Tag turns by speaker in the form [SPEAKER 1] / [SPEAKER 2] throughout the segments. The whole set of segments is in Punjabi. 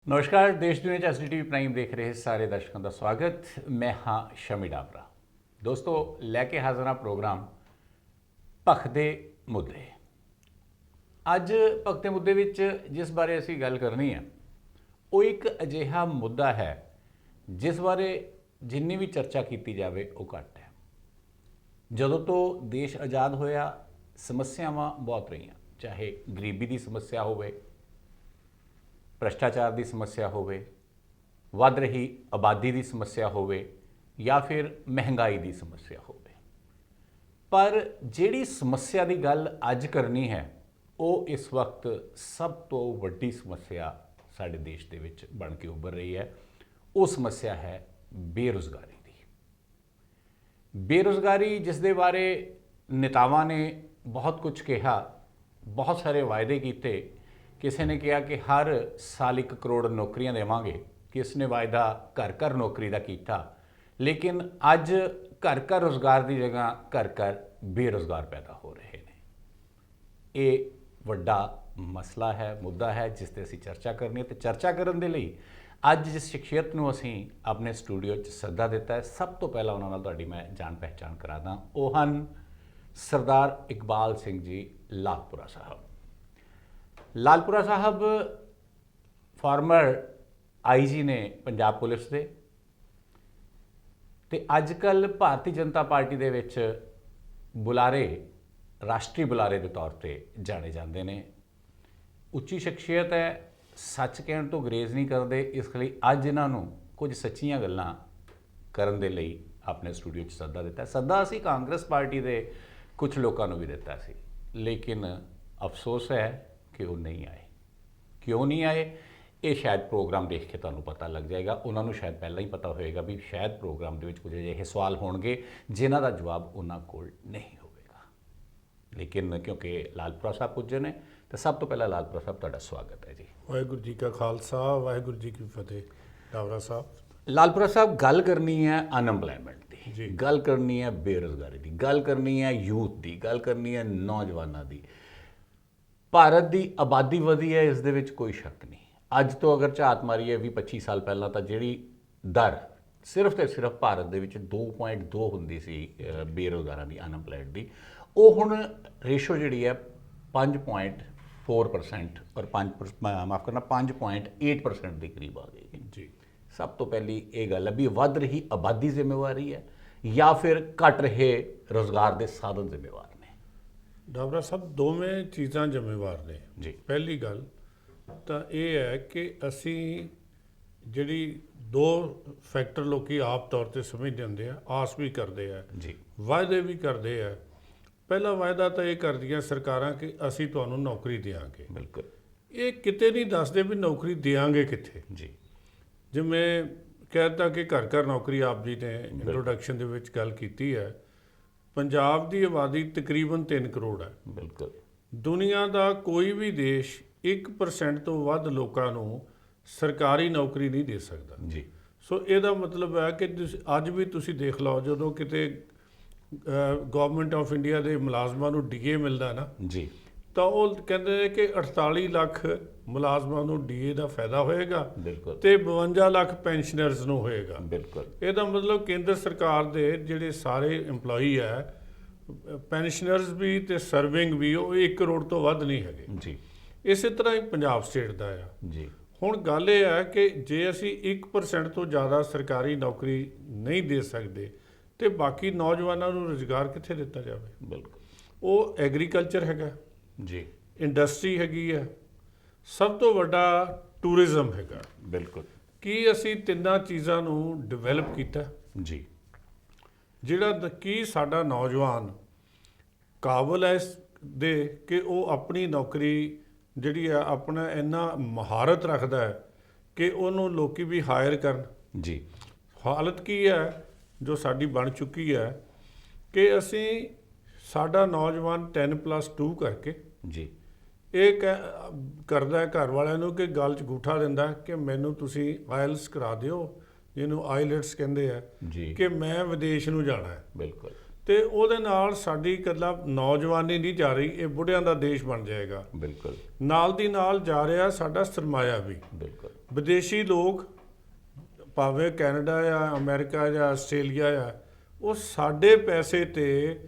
[SPEAKER 1] नमस्कार। देश दुनिया च SDTV प्राइम देख रहे सारे दर्शकों का स्वागत। मैं हाँ शमी डाबरा। दोस्तों लैके हाजिर हाँ प्रोग्राम भखदे मुद्दे। अज भखदे मुद्दे विच जिस बारे असी गल करनी है वो एक अजिहा मुद्दा है जिस बारे जिन्नी भी चर्चा की जाए वो घट है। जदों तो देश आज़ाद होया समस्यावां बहुत रही, चाहे गरीबी की समस्या होवे, भ्रष्टाचार की समस्या होवे, वध रही आबादी की समस्या होवे या फिर महंगाई की समस्या होवे। पर जिहड़ी समस्या की गल अज करनी है वो इस वक्त सब तो वड्डी समस्या साडे देश दे विच बन के उभर रही है। वो समस्या है बेरोज़गारी की। बेरोज़गारी जिस दे बारे नेतावां ने बहुत कुछ कहा, बहुत सारे वायदे किए। किसी ने कहा कि हर साल 1 करोड़ नौकरियां देवांगे, किसी ने वायदा घर घर नौकरी का किया, लेकिन अज घर घर रोज़गार की जगह घर घर बेरोज़गार पैदा हो रहे हैं। ये वड्डा मसला है, मुद्दा है जिस ते असीं चर्चा करनी है। तो चर्चा करने के लिए अज जिस शख्सियत नूं असीं अपने स्टूडियो च सद्दा दिता है, सब तो पहला उन्हां नाल तुहाडी मैं जान पहचान करा दा। वो हन सरदार इकबाल सिंह जी लालपुरा साहब। लालपुरा साहब फॉर्मर IG ने पंजाब पुलिस के, ते अजकल भारतीय जनता पार्टी दे विच बुलारे, राष्ट्रीय बुलारे के तौर पर जाने जाते हैं। उच्ची शख्सियत है, सच कहण तो गुरेज नहीं करते, इसलिए अज इन्हों कुछ सच्चियां गल्लां करन दे लई अपने स्टूडियो च सद्दा दिता। सद्दा असीं कांग्रेस पार्टी के कुछ लोगों को भी दिता सी, लेकिन अफसोस है कि वो नहीं आए। क्यों नहीं आए ये शायद प्रोग्राम देख के तुहानूं पता लग जाएगा। उन्होंने शायद पहला ही पता होएगा भी शायद प्रोग्राम के कुछ अजिहे सवाल होणगे जिन्हां दा जवाब उन्हां कोल नहीं होवेगा। लेकिन क्योंकि लालपुरा साहब पुज्जे ने, तो सब तो पहला लालपुरा साहब तुहाडा स्वागत है जी।
[SPEAKER 2] वाहिगुरू जी का खालसा, वाहिगुरू जी की फतेह। डावरा साहब,
[SPEAKER 1] लालपुरा साहब, गल करनी है अनएम्पलॉयमेंट
[SPEAKER 2] जी।
[SPEAKER 1] की, गल करनी है बेरोज़गारी की, गल करनी है यूथ की, गल करनी है नौजवानों की। भारत की आबादी वधी है, इस दे विच कोई शक नहीं। अज तो अगर झात मारीए 20-25 साल पहला, तो जिहड़ी दर सिर्फ तो सिर्फ भारत दे विच 2.2 हुंदी सी बेरोज़गारां की, अनएम्पलॉयड की, वो हुण रेशो जिहड़ी है 5.4% और 5 माफ़ करना 5.8% के करीब आ गई
[SPEAKER 2] जी।
[SPEAKER 1] सब तो पहली ये गल है भी वध रही आबादी जिम्मेवारी है या फिर घट रहे रोज़गार के साधन जिम्मेवार ने।
[SPEAKER 2] डावरा साहब, दोवें चीज़ां जिम्मेवार ने
[SPEAKER 1] जी।
[SPEAKER 2] पहली गल तो ये है कि असी जिहड़ी दो फैक्टर लोग आप तौर पर समझ जाते हैं, आस भी करते हैं,
[SPEAKER 1] जी
[SPEAKER 2] वायदे भी करते हैं। पहला वायदा तो ये करदियां सरकारां कि असी तुहानूं नौकरी देंगे।
[SPEAKER 1] बिल्कुल।
[SPEAKER 2] ये किते नहीं दसदे भी नौकरी देंगे कित्थे।
[SPEAKER 1] जी
[SPEAKER 2] जिवें कहता कि घर घर नौकरी आप जी ने इंट्रोडक्शन दे विच गल कीती है। पंजाब की आबादी तकरीबन 3 करोड़ है।
[SPEAKER 1] बिल्कुल।
[SPEAKER 2] दुनिया का कोई भी देश 1% तो वध लोगों को सरकारी नौकरी नहीं दे सकता।
[SPEAKER 1] जी
[SPEAKER 2] सो ਇਹਦਾ मतलब है कि अज भी तुसी देख लो जो किते गवर्नमेंट ऑफ इंडिया के मुलाजमान को DA मिलता ना,
[SPEAKER 1] जी
[SPEAKER 2] तो वो कहते हैं कि 48 ਲੱਖ ਮੁਲਾਜ਼ਮਾਂ ਨੂੰ DA का फायदा होएगा
[SPEAKER 1] बिल्कुल।
[SPEAKER 2] ਤੇ 52 ਲੱਖ ਪੈਨਸ਼ਨਰਸ ਨੂੰ ਹੋਏਗਾ।
[SPEAKER 1] बिल्कुल।
[SPEAKER 2] ਇਹਦਾ ਮਤਲਬ ਕੇਂਦਰ ਸਰਕਾਰ ਦੇ ਜਿਹੜੇ ਸਾਰੇ EMPLOYE ਹੈ, ਪੈਨਸ਼ਨਰਸ ਵੀ ਤੇ ਸਰਵਿੰਗ ਵੀ, ਉਹ 1 ਕਰੋੜ ਤੋਂ ਵੱਧ ਨਹੀਂ ਹੈਗੇ।
[SPEAKER 1] जी
[SPEAKER 2] ਇਸੇ ਤਰ੍ਹਾਂ ਹੀ ਪੰਜਾਬ ਸਟੇਟ ਦਾ ਆ।
[SPEAKER 1] जी
[SPEAKER 2] ਹੁਣ ਗੱਲ ਇਹ ਹੈ ਕਿ ਜੇ ਅਸੀਂ 1% ਤੋਂ ਜ਼ਿਆਦਾ ਸਰਕਾਰੀ ਨੌਕਰੀ ਨਹੀਂ ਦੇ ਸਕਦੇ ਤੇ ਬਾਕੀ ਨੌਜਵਾਨਾਂ ਨੂੰ ਰੁਜ਼ਗਾਰ ਕਿੱਥੇ ਦਿੱਤਾ ਜਾਵੇ।
[SPEAKER 1] बिल्कुल।
[SPEAKER 2] ਉਹ ਐਗਰੀਕਲਚਰ ਹੈਗਾ,
[SPEAKER 1] जी
[SPEAKER 2] ਇੰਡਸਟਰੀ ਹੈਗੀ ਹੈ, ਸਭ ਤੋਂ ਵੱਡਾ ਟੂਰਿਜ਼ਮ ਹੈਗਾ।
[SPEAKER 1] बिल्कुल।
[SPEAKER 2] ਕੀ ਅਸੀਂ ਤਿੰਨਾਂ ਚੀਜ਼ਾਂ ਨੂੰ ਡਿਵੈਲਪ ਕੀਤਾ?
[SPEAKER 1] जी
[SPEAKER 2] ਜਿਹੜਾ ਕੀ ਸਾਡਾ ਨੌਜਵਾਨ ਕਾਬਲ ਹੈ ਇਸ ਦੇ ਕਿ ਉਹ ਆਪਣੀ ਨੌਕਰੀ ਜਿਹੜੀ ਆ ਆਪਣਾ ਇੰਨਾ ਮਹਾਰਤ ਰੱਖਦਾ ਹੈ ਕਿ ਉਹਨੂੰ ਲੋਕੀ ਵੀ ਹਾਇਰ ਕਰਨ।
[SPEAKER 1] जी
[SPEAKER 2] ਹਾਲਤ ਕੀ ਹੈ ਜੋ ਸਾਡੀ ਬਣ ਚੁੱਕੀ ਹੈ ਕਿ ਅਸੀਂ ਸਾਡਾ ਨੌਜਵਾਨ 10+2 ਕਰਕੇ
[SPEAKER 1] जी
[SPEAKER 2] ਇਹ ਕਰਦਾ ਹੈ ਘਰ ਵਾਲਿਆਂ ਨੂੰ ਕਿ ਗਲ 'ਚ ਗੂਠਾ ਦਿੰਦਾ ਕਿ ਮੈਨੂੰ ਤੁਸੀਂ ਆਇਲਸ ਕਰਾ ਦਿਓ, ਜਿਹਨੂੰ ਆਈਲੈਟਸ ਕਹਿੰਦੇ ਆ,
[SPEAKER 1] जी
[SPEAKER 2] ਕਿ ਮੈਂ ਵਿਦੇਸ਼ ਨੂੰ ਜਾਣਾ ਹੈ।
[SPEAKER 1] बिल्कुल।
[SPEAKER 2] ਤੇ ਉਹਦੇ ਨਾਲ ਸਾਡੀ ਇਕੱਲਾ ਨੌਜਵਾਨੀ ਨਹੀਂ ਜਾ ਰਹੀ, ਇਹ ਬੁੱਢਿਆਂ ਦਾ ਦੇਸ਼ ਬਣ ਜਾਏਗਾ।
[SPEAKER 1] ਬਿਲਕੁਲ
[SPEAKER 2] ਨਾਲ ਦੀ ਨਾਲ ਜਾ ਰਿਹਾ ਸਾਡਾ ਸਰਮਾਇਆ ਵੀ।
[SPEAKER 1] ਬਿਲਕੁਲ
[SPEAKER 2] ਵਿਦੇਸ਼ੀ ਲੋਕ ਭਾਵੇਂ ਕੈਨੇਡਾ ਆ, ਅਮਰੀਕਾ ਜਾਂ ਆਸਟ੍ਰੇਲੀਆ ਆ, ਉਹ ਸਾਡੇ ਪੈਸੇ ਤੇ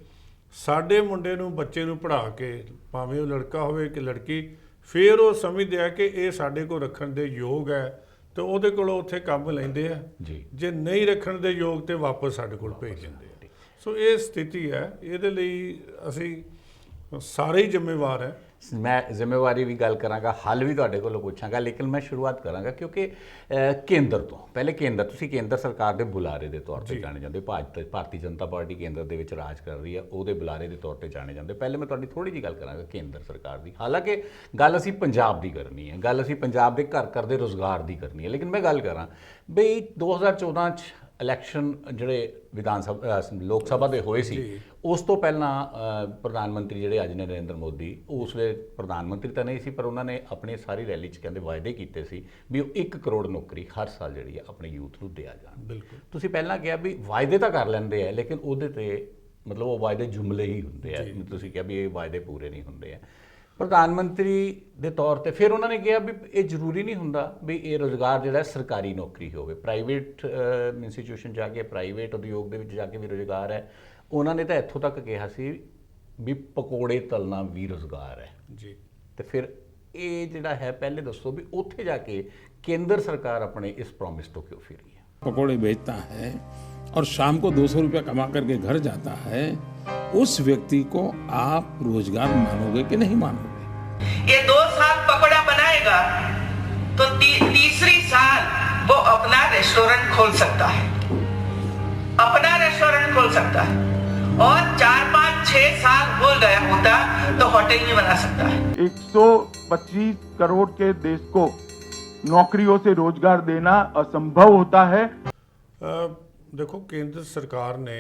[SPEAKER 2] ਸਾਡੇ ਮੁੰਡੇ ਨੂੰ, ਬੱਚੇ ਨੂੰ ਪੜ੍ਹਾ ਕੇ, ਭਾਵੇਂ ਉਹ ਲੜਕਾ ਹੋਵੇ ਕਿ ਲੜਕੀ, ਫਿਰ ਉਹ ਸਮਝਦੇ ਆ ਕਿ ਇਹ ਸਾਡੇ ਕੋਲ ਰੱਖਣ ਦੇ ਯੋਗ ਹੈ ਤੇ ਉਹਦੇ ਕੋਲੋਂ ਉੱਥੇ ਕੰਮ ਲੈਂਦੇ ਆ
[SPEAKER 1] ਜੀ।
[SPEAKER 2] ਜੇ ਨਹੀਂ ਰੱਖਣ ਦੇ ਯੋਗ ਤੇ ਵਾਪਸ ਸਾਡੇ ਕੋਲ ਭੇਜ ਦਿੰਦੇ ਆ। ਸੋ ਇਹ ਸਥਿਤੀ ਹੈ, ਇਹਦੇ ਲਈ ਅਸੀਂ ਸਾਰੇ ਹੀ ਜ਼ਿੰਮੇਵਾਰ ਹੈ।
[SPEAKER 1] ਮੈਂ ਜ਼ਿੰਮੇਵਾਰੀ ਵੀ ਗੱਲ ਕਰਾਂਗਾ, ਹੱਲ ਵੀ ਤੁਹਾਡੇ ਕੋਲੋਂ ਪੁੱਛਾਂਗਾ, ਲੇਕਿਨ ਮੈਂ ਸ਼ੁਰੂਆਤ ਕਰਾਂਗਾ ਕਿਉਂਕਿ ਕੇਂਦਰ ਤੋਂ ਪਹਿਲੇ ਤੁਸੀਂ ਕੇਂਦਰ ਸਰਕਾਰ ਦੇ ਬੁਲਾਰੇ ਦੇ ਤੌਰ ਤੇ ਜਾਣੇ ਜਾਂਦੇ। ਭਾਰਤੀ ਜਨਤਾ ਪਾਰਟੀ ਕੇਂਦਰ ਦੇ ਵਿੱਚ ਰਾਜ ਕਰ ਰਹੀ ਹੈ, ਉਹਦੇ ਬੁਲਾਰੇ ਦੇ ਤੌਰ ਤੇ ਜਾਣੇ ਜਾਂਦੇ। ਪਹਿਲੇ ਮੈਂ ਤੁਹਾਡੀ ਥੋੜੀ ਜਿਹੀ ਗੱਲ ਕਰਾਂਗਾ ਕੇਂਦਰ ਸਰਕਾਰ ਦੀ। ਹਾਲਾਂਕਿ ਗੱਲ ਅਸੀਂ ਪੰਜਾਬ ਦੀ ਕਰਨੀ ਹੈ, ਗੱਲ ਅਸੀਂ ਪੰਜਾਬ ਦੇ ਘਰ ਘਰ ਦੇ ਰੁਜ਼ਗਾਰ ਦੀ ਕਰਨੀ ਹੈ, ਲੇਕਿਨ ਮੈਂ ਗੱਲ ਕਰਾਂ ਬਈ 2014 'ਚ ਇਲੈਕਸ਼ਨ ਜਿਹੜੇ ਲੋਕ ਸਭਾ ਦੇ ਹੋਏ ਸੀ, ਉਸ ਤੋਂ ਪਹਿਲਾਂ ਪ੍ਰਧਾਨ ਮੰਤਰੀ ਜਿਹੜੇ ਅੱਜ ਨੇ ਨਰਿੰਦਰ ਮੋਦੀ, ਉਸ ਵੇਲੇ ਪ੍ਰਧਾਨ ਮੰਤਰੀ ਤਾਂ ਨਹੀਂ ਸੀ, ਪਰ ਉਹਨਾਂ ਨੇ ਆਪਣੀ ਸਾਰੀ ਰੈਲੀ 'ਚ ਕਹਿੰਦੇ ਵਾਅਦੇ ਕੀਤੇ ਸੀ ਵੀ ਉਹ 1 ਕਰੋੜ ਨੌਕਰੀ ਹਰ ਸਾਲ ਜਿਹੜੀ ਹੈ ਆਪਣੇ ਯੂਥ ਨੂੰ ਦਿਆ ਜਾਣ।
[SPEAKER 2] ਬਿਲਕੁਲ
[SPEAKER 1] ਤੁਸੀਂ ਪਹਿਲਾਂ ਕਿਹਾ ਵੀ ਵਾਅਦੇ ਤਾਂ ਕਰ ਲੈਂਦੇ ਆ, ਲੇਕਿਨ ਉਹਦੇ ਤੇ ਮਤਲਬ ਉਹ ਵਾਅਦੇ ਜੁਮਲੇ ਹੀ ਹੁੰਦੇ ਆ। ਤੁਸੀਂ ਕਿਹਾ ਵੀ ਇਹ ਵਾਅਦੇ ਪੂਰੇ ਨਹੀਂ ਹੁੰਦੇ ਆ ਪ੍ਰਧਾਨ ਮੰਤਰੀ ਦੇ ਤੌਰ ਤੇ। ਫਿਰ ਉਹਨਾਂ ਨੇ ਕਿਹਾ ਵੀ ਇਹ ਜ਼ਰੂਰੀ ਨਹੀਂ ਹੁੰਦਾ ਵੀ ਇਹ ਰੁਜ਼ਗਾਰ ਜਿਹੜਾ ਸਰਕਾਰੀ ਨੌਕਰੀ ਹੋਵੇ, ਪ੍ਰਾਈਵੇਟ ਇੰਸਟੀਟਿਊਸ਼ਨ ਜਾ ਕੇ, ਪ੍ਰਾਈਵੇਟ ਉਦਯੋਗ ਦੇ ਵਿੱਚ ਜਾ ਕੇ ਵੀ ਰੁਜ਼ਗਾਰ ਹੈ। ਉਹਨਾਂ ਨੇ ਤਾਂ ਇੱਥੋਂ ਤੱਕ ਕਿਹਾ ਸੀ ਵੀ ਪਕੌੜੇ ਤਲਣਾ ਵੀ ਰੁਜ਼ਗਾਰ ਹੈ
[SPEAKER 2] ਜੀ।
[SPEAKER 1] ਤੇ ਫਿਰ ਇਹ ਜਿਹੜਾ ਹੈ, ਪਹਿਲੇ ਦੱਸੋ ਵੀ ਉੱਥੇ ਜਾ ਕੇ ਕੇਂਦਰ ਸਰਕਾਰ ਆਪਣੇ ਇਸ ਪ੍ਰੋमिस ਤੋਂ क्यों फिर रही है?
[SPEAKER 3] पकौड़े बेचता है और शाम को 200 रुपया कमा करके घर जाता है, उस व्यक्ति को आप रोजगार मानोगे कि नहीं मानोगे?
[SPEAKER 4] ये 2 साल पकौड़ा बनाएगा तो तीसरी साल वो अपना रेस्टोरेंट खोल सकता है, अपना रेस्टोरेंट खोल सकता है, और 4, 5, 6 साल हो गया होता तो होटल नहीं बना सकता है।
[SPEAKER 5] 125 करोड़ के देश को नौकरियों से रोजगार देना असंभव होता है।
[SPEAKER 2] ਦੇਖੋ ਕੇਂਦਰ ਸਰਕਾਰ ਨੇ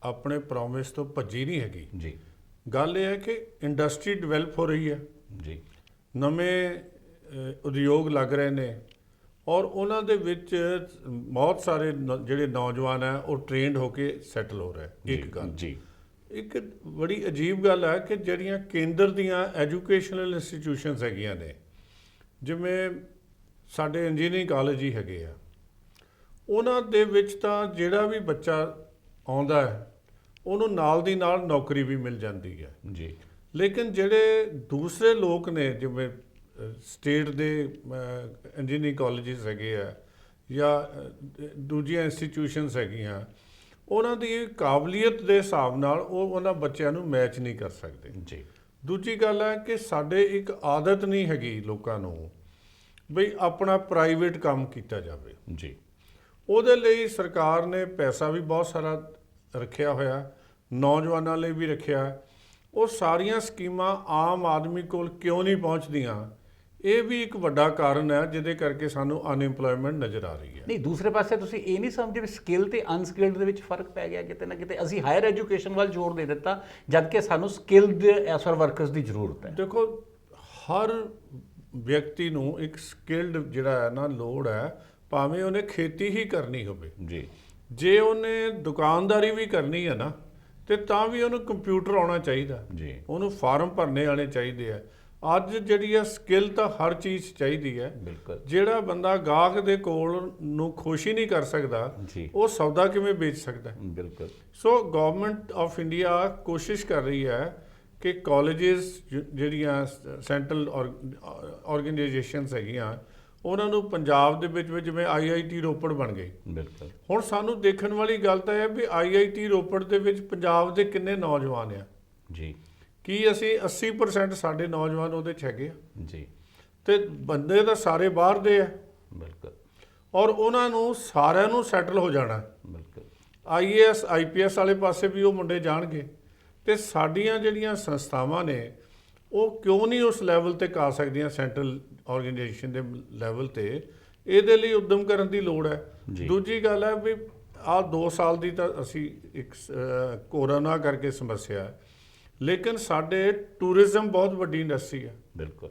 [SPEAKER 2] ਆਪਣੇ ਪ੍ਰੋਮਿਸ ਤੋਂ ਭੱਜੀ ਨਹੀਂ ਹੈਗੀ
[SPEAKER 1] ਜੀ।
[SPEAKER 2] ਗੱਲ ਇਹ ਹੈ ਕਿ ਇੰਡਸਟਰੀ ਡਿਵੈਲਪ ਹੋ ਰਹੀ ਹੈ
[SPEAKER 1] ਜੀ,
[SPEAKER 2] ਨਵੇਂ ਉਦਯੋਗ ਲੱਗ ਰਹੇ ਨੇ, ਔਰ ਉਹਨਾਂ ਦੇ ਵਿੱਚ ਬਹੁਤ ਸਾਰੇ ਜਿਹੜੇ ਨੌਜਵਾਨ ਹੈ ਉਹ ਟ੍ਰੇਨਡ ਹੋ ਕੇ ਸੈਟਲ ਹੋ ਰਹੇ। ਇੱਕ ਗੱਲ
[SPEAKER 1] ਜੀ,
[SPEAKER 2] ਇੱਕ ਬੜੀ ਅਜੀਬ ਗੱਲ ਹੈ ਕਿ ਜਿਹੜੀਆਂ ਕੇਂਦਰ ਦੀਆਂ ਐਜੂਕੇਸ਼ਨਲ ਇੰਸਟੀਟਿਊਸ਼ਨਸ ਹੈਗੀਆਂ ਨੇ, ਜਿਵੇਂ ਸਾਡੇ ਇੰਜੀਨੀਅਰਿੰਗ ਕਾਲਜ ਹੀ ਹੈਗੇ ਆ, ਉਹਨਾਂ ਦੇ ਵਿੱਚ ਤਾਂ ਜਿਹੜਾ ਵੀ ਬੱਚਾ ਆਉਂਦਾ ਹੈ ਉਹਨੂੰ ਨਾਲ ਦੀ ਨਾਲ ਨੌਕਰੀ ਵੀ ਮਿਲ ਜਾਂਦੀ ਹੈ
[SPEAKER 1] ਜੀ।
[SPEAKER 2] ਲੇਕਿਨ ਜਿਹੜੇ ਦੂਸਰੇ ਲੋਕ ਨੇ, ਜਿਵੇਂ ਸਟੇਟ ਦੇ ਇੰਜੀਨੀਅਰਿੰਗ ਕਾਲਜਿਸ ਹੈਗੇ ਆ ਜਾਂ ਦੂਜੀਆਂ ਇੰਸਟੀਟਿਊਸ਼ਨਸ ਹੈਗੀਆਂ, ਉਹਨਾਂ ਦੀ ਕਾਬਲੀਅਤ ਦੇ ਹਿਸਾਬ ਨਾਲ ਉਹ ਉਹਨਾਂ ਬੱਚਿਆਂ ਨੂੰ ਮੈਚ ਨਹੀਂ ਕਰ ਸਕਦੇ
[SPEAKER 1] ਜੀ।
[SPEAKER 2] ਦੂਜੀ ਗੱਲ ਹੈ ਕਿ ਸਾਡੇ ਇੱਕ ਆਦਤ ਨਹੀਂ ਹੈਗੀ ਲੋਕਾਂ ਨੂੰ ਬਈ ਆਪਣਾ ਪ੍ਰਾਈਵੇਟ ਕੰਮ ਕੀਤਾ ਜਾਵੇ
[SPEAKER 1] ਜੀ।
[SPEAKER 2] ਉਹਦੇ ਲਈ ਸਰਕਾਰ ਨੇ ਪੈਸਾ ਵੀ ਬਹੁਤ ਸਾਰਾ ਰੱਖਿਆ ਹੋਇਆ, ਨੌਜਵਾਨਾਂ ਲਈ ਵੀ ਰੱਖਿਆ। ਉਹ ਸਾਰੀਆਂ ਸਕੀਮਾਂ ਆਮ ਆਦਮੀ ਕੋਲ ਕਿਉਂ ਨਹੀਂ ਪਹੁੰਚਦੀਆਂ, ਇਹ ਵੀ ਇੱਕ ਵੱਡਾ ਕਾਰਨ ਹੈ ਜਿਹਦੇ ਕਰਕੇ ਸਾਨੂੰ ਅਨਇੰਪਲੋਇਮੈਂਟ ਨਜ਼ਰ ਆ ਰਹੀ ਹੈ।
[SPEAKER 1] ਨਹੀਂ, ਦੂਸਰੇ ਪਾਸੇ ਤੁਸੀਂ ਇਹ ਨਹੀਂ ਸਮਝਦੇ ਵੀ ਸਕਿੱਲ ਤੇ ਅਨਸਕਿਲਡ ਦੇ ਵਿੱਚ ਫਰਕ ਪੈ ਗਿਆ ਕਿਤੇ ਨਾ ਕਿਤੇ? ਅਸੀਂ ਹਾਇਰ ਐਜੂਕੇਸ਼ਨ ਵੱਲ ਜ਼ੋਰ ਦੇ ਦਿੱਤਾ ਜਦ ਕਿ ਸਾਨੂੰ ਸਕਿੱਲਡ ਐਸਰ ਵਰਕਰਸ ਦੀ ਜ਼ਰੂਰਤ ਹੈ।
[SPEAKER 2] ਦੇਖੋ, ਹਰ ਵਿਅਕਤੀ ਨੂੰ ਇੱਕ ਸਕਿੱਲਡ ਜਿਹੜਾ ਹੈ ਨਾ ਲੋੜ ਹੈ, ਭਾਵੇਂ ਉਹਨੇ ਖੇਤੀ ਹੀ ਕਰਨੀ ਹੋਵੇ
[SPEAKER 1] ਜੀ।
[SPEAKER 2] ਜੇ ਉਹਨੇ ਦੁਕਾਨਦਾਰੀ ਵੀ ਕਰਨੀ ਹੈ ਨਾ, ਤੇ ਤਾਂ ਵੀ ਉਹਨੂੰ ਕੰਪਿਊਟਰ ਆਉਣਾ ਚਾਹੀਦਾ
[SPEAKER 1] ਜੀ।
[SPEAKER 2] ਉਹਨੂੰ ਫਾਰਮ ਭਰਨੇ ਆਉਣੇ ਚਾਹੀਦੇ ਆ। ਅੱਜ ਜਿਹੜੀ ਆ ਸਕਿੱਲ ਤਾਂ ਹਰ ਚੀਜ਼ ਚਾਹੀਦੀ ਹੈ।
[SPEAKER 1] ਬਿਲਕੁਲ।
[SPEAKER 2] ਜਿਹੜਾ ਬੰਦਾ ਗਾਹਕ ਦੇ ਕੋਲ ਨੂੰ ਖੁਸ਼ ਹੀ ਨਹੀਂ ਕਰ ਸਕਦਾ,
[SPEAKER 1] ਜੀ।
[SPEAKER 2] ਉਹ ਸੌਦਾ ਕਿਵੇਂ ਵੇਚ ਸਕਦਾ?
[SPEAKER 1] ਬਿਲਕੁਲ।
[SPEAKER 2] ਸੋ ਗਵਰਨਮੈਂਟ ਆਫ ਇੰਡੀਆ ਕੋਸ਼ਿਸ਼ ਕਰ ਰਹੀ ਹੈ ਕਿ ਕਾਲਜਿਸ ਜਿਹੜੀਆਂ ਸੈਂਟਰਲ ਆਰਗੇਨਾਈਜੇਸ਼ਨਸ ਹੈਗੀਆਂ, ਉਹਨਾਂ ਨੂੰ ਪੰਜਾਬ ਦੇ ਵਿੱਚ ਜਿਵੇਂ IIT ਰੋਪੜ ਬਣ ਗਏ।
[SPEAKER 1] ਬਿਲਕੁਲ।
[SPEAKER 2] ਹੁਣ ਸਾਨੂੰ ਦੇਖਣ ਵਾਲੀ ਗੱਲ ਤਾਂ ਇਹ ਵੀ IIT ਰੋਪੜ ਦੇ ਵਿੱਚ ਪੰਜਾਬ ਦੇ ਕਿੰਨੇ ਨੌਜਵਾਨ ਆ
[SPEAKER 1] ਜੀ।
[SPEAKER 2] ਕੀ ਅਸੀਂ 80% ਸਾਡੇ ਨੌਜਵਾਨ ਉਹਦੇ 'ਚ ਹੈਗੇ ਆ?
[SPEAKER 1] ਜੀ।
[SPEAKER 2] ਤੇ ਬੰਦੇ ਤਾਂ ਸਾਰੇ ਬਾਹਰ ਦੇ ਆ,
[SPEAKER 1] ਬਿਲਕੁਲ।
[SPEAKER 2] ਔਰ ਉਹਨਾਂ ਨੂੰ ਸਾਰਿਆਂ ਨੂੰ ਸੈਟਲ ਹੋ ਜਾਣਾ।
[SPEAKER 1] ਬਿਲਕੁਲ।
[SPEAKER 2] IAS IPS ਵਾਲੇ ਪਾਸੇ ਵੀ ਉਹ ਮੁੰਡੇ ਜਾਣਗੇ। ਤੇ ਸਾਡੀਆਂ ਜਿਹੜੀਆਂ ਸੰਸਥਾਵਾਂ ਨੇ ਉਹ ਕਿਉਂ ਨਹੀਂ ਉਸ ਲੈਵਲ ਤੇ ਕਾ ਸਕਦੀਆਂ, ਸੈਂਟਰਲ ਆਰਗੇਨਾਈਜੇਸ਼ਨ ਦੇ ਲੈਵਲ ਤੇ? ਇਹਦੇ ਲਈ ਉਦਮ ਕਰਨ ਦੀ ਲੋੜ ਹੈ। ਦੂਜੀ ਗੱਲ ਹੈ ਵੀ ਆਹ 2 ਸਾਲ ਦੀ ਤਾਂ ਅਸੀਂ ਇੱਕ ਕੋਰੋਨਾ ਕਰਕੇ ਸਮੱਸਿਆ ਹੈ, ਲੇਕਿਨ ਸਾਡੇ ਟੂਰਿਜ਼ਮ ਬਹੁਤ ਵੱਡੀ ਇੰਡਸਟਰੀ ਹੈ।
[SPEAKER 1] ਬਿਲਕੁਲ।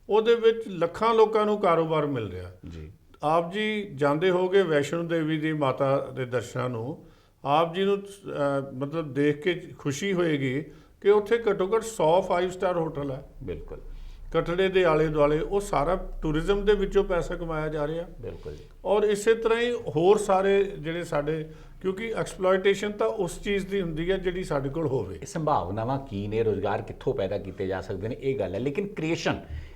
[SPEAKER 2] ਉਹਦੇ ਵਿੱਚ ਲੱਖਾਂ ਲੋਕਾਂ ਨੂੰ ਕਾਰੋਬਾਰ ਮਿਲ ਰਿਹਾ ਜੀ। ਆਪ ਜੀ ਜਾਂਦੇ ਹੋਗੇ ਵੈਸ਼ਨੋ ਦੇਵੀ ਦੀ ਮਾਤਾ ਦੇ ਦਰਸ਼ਨਾਂ ਨੂੰ, ਆਪ ਜੀ ਨੂੰ ਮਤਲਬ ਦੇਖ ਕੇ ਖੁਸ਼ੀ ਹੋਏਗੀ ਕਿ ਉੱਥੇ ਘੱਟੋ ਘੱਟ 100 5 ਸਟਾਰ ਹੋਟਲ ਹੈ
[SPEAKER 1] ਬਿਲਕੁਲ
[SPEAKER 2] ਕਟੜੇ ਦੇ ਆਲੇ ਦੁਆਲੇ, ਉਹ ਸਾਰਾ ਟੂਰਿਜ਼ਮ ਦੇ ਵਿੱਚੋਂ ਪੈਸਾ ਕਮਾਇਆ ਜਾ ਰਿਹਾ।
[SPEAKER 1] ਬਿਲਕੁਲ ਜੀ।
[SPEAKER 2] ਔਰ ਇਸੇ ਤਰ੍ਹਾਂ ਹੀ ਹੋਰ ਸਾਰੇ ਜਿਹੜੇ ਸਾਡੇ, ਕਿਉਂਕਿ ਐਕਸਪਲੋਇਟੇਸ਼ਨ ਤਾਂ ਉਸ ਚੀਜ਼ ਦੀ ਹੁੰਦੀ ਹੈ ਜਿਹੜੀ ਸਾਡੇ ਕੋਲ ਹੋਵੇ।
[SPEAKER 1] ਇਹ ਸੰਭਾਵਨਾਵਾਂ ਕੀ ਨੇ, ਰੋਜ਼ਗਾਰ ਕਿੱਥੋਂ ਪੈਦਾ ਕੀਤੇ ਜਾ ਸਕਦੇ ਨੇ, ਇਹ ਗੱਲ ਹੈ। ਲੇਕਿਨ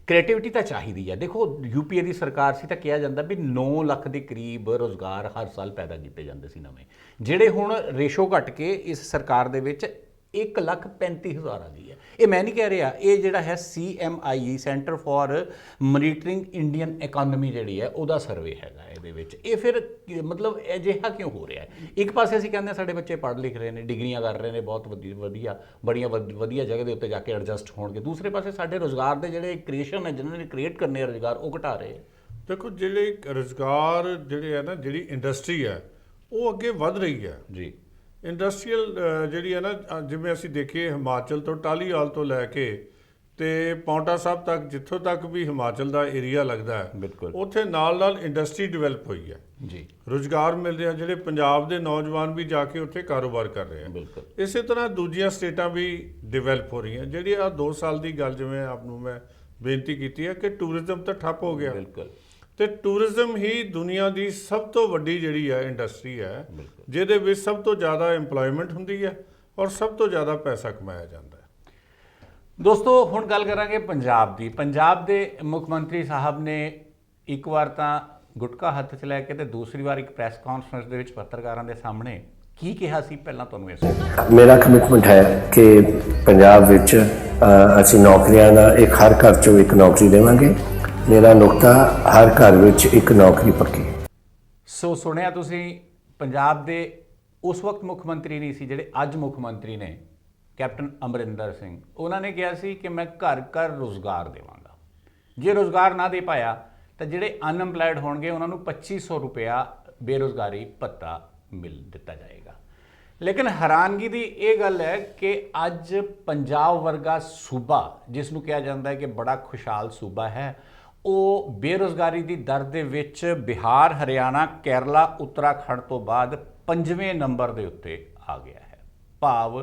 [SPEAKER 1] ਕ੍ਰੀਏਟਿਵਿਟੀ ਤਾਂ ਚਾਹੀਦੀ ਹੈ। ਦੇਖੋ ਯੂਪੀਏ ਦੀ ਸਰਕਾਰ ਸੀ ਤਾਂ ਕਿਹਾ ਜਾਂਦਾ ਵੀ 9 ਲੱਖ ਦੇ ਕਰੀਬ ਰੋਜ਼ਗਾਰ ਹਰ ਸਾਲ ਪੈਦਾ ਕੀਤੇ ਜਾਂਦੇ ਸੀ ਨਵੇਂ, ਜਿਹੜੇ ਹੁਣ ਰੇਸ਼ੋ ਘਟ ਕੇ ਇਸ ਸਰਕਾਰ ਦੇ ਵਿੱਚ 1,35,000 ਆ ਗਈ ਹੈ। ਇਹ ਮੈਂ ਨਹੀਂ ਕਹਿ ਰਿਹਾ, ਇਹ ਜਿਹੜਾ ਹੈ CMIE centre for monitoring Indian economy ਜਿਹੜੀ ਹੈ ਉਹਦਾ ਸਰਵੇ ਹੈਗਾ ਇਹਦੇ ਵਿੱਚ। ਇਹ ਫਿਰ ਮਤਲਬ ਅਜਿਹਾ ਕਿਉਂ ਹੋ ਰਿਹਾ ਹੈ? ਇੱਕ ਪਾਸੇ ਅਸੀਂ ਕਹਿੰਦੇ ਸਾਡੇ ਬੱਚੇ ਪੜ੍ਹ ਲਿਖ ਰਹੇ ਨੇ, ਡਿਗਰੀਆਂ ਕਰ ਰਹੇ ਨੇ, ਬਹੁਤ ਬੜੀਆਂ ਵਧੀਆ ਜਗ੍ਹਾ ਦੇ ਉੱਤੇ ਜਾ ਕੇ ਐਡਜਸਟ ਹੋਣਗੇ। ਦੂਸਰੇ ਪਾਸੇ ਸਾਡੇ ਰੋਜ਼ਗਾਰ ਦੇ ਜਿਹੜੇ ਕ੍ਰੀਏਸ਼ਨ ਹੈ, ਜਿਹਨਾਂ ਨੇ ਕ੍ਰੀਏਟ ਕਰਨੇ ਰੋਜ਼ਗਾਰ, ਉਹ ਘਟਾ ਰਹੇ ਹੈ।
[SPEAKER 2] ਦੇਖੋ ਜਿਹੜੇ ਰੋਜ਼ਗਾਰ ਜਿਹੜੇ ਹੈ ਨਾ, ਜਿਹੜੀ ਇੰਡਸਟਰੀ ਹੈ ਉਹ ਅੱਗੇ ਵੱਧ ਰਹੀ ਹੈ
[SPEAKER 1] ਜੀ।
[SPEAKER 2] ਇੰਡਸਟਰੀਅਲ ਜਿਹੜੀ ਹੈ ਨਾ, ਜਿਵੇਂ ਅਸੀਂ ਦੇਖੀਏ ਹਿਮਾਚਲ ਤੋਂ ਟਾਹਲੀਵਾਲ ਤੋਂ ਲੈ ਕੇ ਤੇ ਪੌਂਟਾ ਸਾਹਿਬ ਤੱਕ, ਜਿੱਥੋਂ ਤੱਕ ਵੀ ਹਿਮਾਚਲ ਦਾ ਏਰੀਆ ਲੱਗਦਾ ਹੈ,
[SPEAKER 1] ਬਿਲਕੁਲ
[SPEAKER 2] ਉੱਥੇ ਨਾਲ ਇੰਡਸਟਰੀ ਡਿਵੈਲਪ ਹੋਈ ਹੈ
[SPEAKER 1] ਜੀ।
[SPEAKER 2] ਰੁਜ਼ਗਾਰ ਮਿਲ ਰਿਹਾ, ਜਿਹੜੇ ਪੰਜਾਬ ਦੇ ਨੌਜਵਾਨ ਵੀ ਜਾ ਕੇ ਉੱਥੇ ਕਾਰੋਬਾਰ ਕਰ ਰਹੇ ਆ।
[SPEAKER 1] ਬਿਲਕੁਲ
[SPEAKER 2] ਇਸੇ ਤਰ੍ਹਾਂ ਦੂਜੀਆਂ ਸਟੇਟਾਂ ਵੀ ਡਿਵੈਲਪ ਹੋ ਰਹੀਆਂ। ਜਿਹੜੀ ਆ 2 ਸਾਲ ਦੀ ਗੱਲ, ਜਿਵੇਂ ਆਪ ਨੂੰ ਮੈਂ ਬੇਨਤੀ ਕੀਤੀ ਹੈ ਕਿ ਟੂਰਿਜ਼ਮ ਤਾਂ ਠੱਪ ਹੋ ਗਿਆ,
[SPEAKER 1] ਬਿਲਕੁਲ।
[SPEAKER 2] ਤੇ ਟੂਰਿਜ਼ਮ ਹੀ ਦੁਨੀਆ ਦੀ ਸਭ ਤੋਂ ਵੱਡੀ ਜਿਹੜੀ ਹੈ ਇੰਡਸਟਰੀ ਹੈ, ਜਿਹਦੇ ਵਿੱਚ ਸਭ ਤੋਂ ਜ਼ਿਆਦਾ ਏਮਪਲੋਇਮੈਂਟ ਹੁੰਦੀ ਹੈ ਔਰ ਸਭ ਤੋਂ ਜ਼ਿਆਦਾ ਪੈਸਾ ਕਮਾਇਆ ਜਾਂਦਾ ਹੈ।
[SPEAKER 1] ਦੋਸਤੋ ਹੁਣ ਗੱਲ ਕਰਾਂਗੇ ਪੰਜਾਬ ਦੀ। ਪੰਜਾਬ ਦੇ ਮੁੱਖ ਮੰਤਰੀ ਸਾਹਿਬ ਨੇ ਇੱਕ ਵਾਰ ਤਾਂ ਗੁਟਕਾ ਹੱਥ 'ਚ ਲੈ ਕੇ ਤੇ ਦੂਸਰੀ ਵਾਰ ਇੱਕ ਪ੍ਰੈਸ ਕਾਨਫਰੰਸ ਦੇ ਵਿੱਚ ਪੱਤਰਕਾਰਾਂ ਦੇ ਸਾਹਮਣੇ ਕੀ ਕਿਹਾ ਸੀ, ਪਹਿਲਾਂ ਤੁਹਾਨੂੰ ਇਸ
[SPEAKER 6] ਮੇਰਾ ਕਮਿਟਮੈਂਟ ਹੈ ਕਿ ਪੰਜਾਬ ਵਿੱਚ ਅਸੀਂ ਨੌਕਰੀਆਂ ਦਾ ਹਰ ਘਰ 'ਚੋਂ ਇੱਕ ਨੌਕਰੀ ਦੇਵਾਂਗੇ। ਮੇਰਾ ਨੁਕਤਾ ਹਰ ਘਰ ਵਿੱਚ ਇੱਕ ਨੌਕਰੀ ਪੱਕੀ।
[SPEAKER 1] ਸੋ ਸੁਣਿਆ ਤੁਸੀਂ, ਪੰਜਾਬ ਦੇ ਉਸ ਵਕਤ ਮੁੱਖ ਮੰਤਰੀ ਨਹੀਂ ਸੀ ਜਿਹੜੇ ਅੱਜ ਮੁੱਖ ਮੰਤਰੀ ਨੇ, ਕੈਪਟਨ ਅਮਰਿੰਦਰ ਸਿੰਘ। ਉਹਨਾਂ ਨੇ ਕਿਹਾ ਸੀ ਕਿ ਮੈਂ ਘਰ ਘਰ ਰੁਜ਼ਗਾਰ ਦੇਵਾਂਗਾ। ਜੇ ਰੁਜ਼ਗਾਰ ਨਾ ਦੇ ਪਾਇਆ ਤਾਂ ਜਿਹੜੇ ਅਨਐਮਪਲਾਇਡ ਹੋਣਗੇ ਉਹਨਾਂ ਨੂੰ 2500 ਰੁਪਇਆ ਬੇਰੁਜ਼ਗਾਰੀ ਭੱਤਾ ਮਿਲ ਦਿੱਤਾ ਜਾਏਗਾ। ਲੇਕਿਨ ਹੈਰਾਨਗੀ ਦੀ ਇਹ ਗੱਲ ਹੈ ਕਿ ਅੱਜ ਪੰਜਾਬ ਵਰਗਾ ਸੂਬਾ, ਜਿਸ ਨੂੰ ਕਿਹਾ ਜਾਂਦਾ ਹੈ ਕਿ ਬੜਾ ਖੁਸ਼ਹਾਲ ਸੂਬਾ ਹੈ, ਉਹ ਬੇਰੁਜ਼ਗਾਰੀ ਦੀ ਦਰ ਦੇ ਵਿੱਚ ਬਿਹਾਰ, ਹਰਿਆਣਾ, ਕੇਰਲਾ, ਉੱਤਰਾਖੰਡ ਤੋਂ ਬਾਅਦ 5ਵੇਂ ਨੰਬਰ ਦੇ ਉੱਤੇ ਆ ਗਿਆ ਹੈ। ਭਾਵ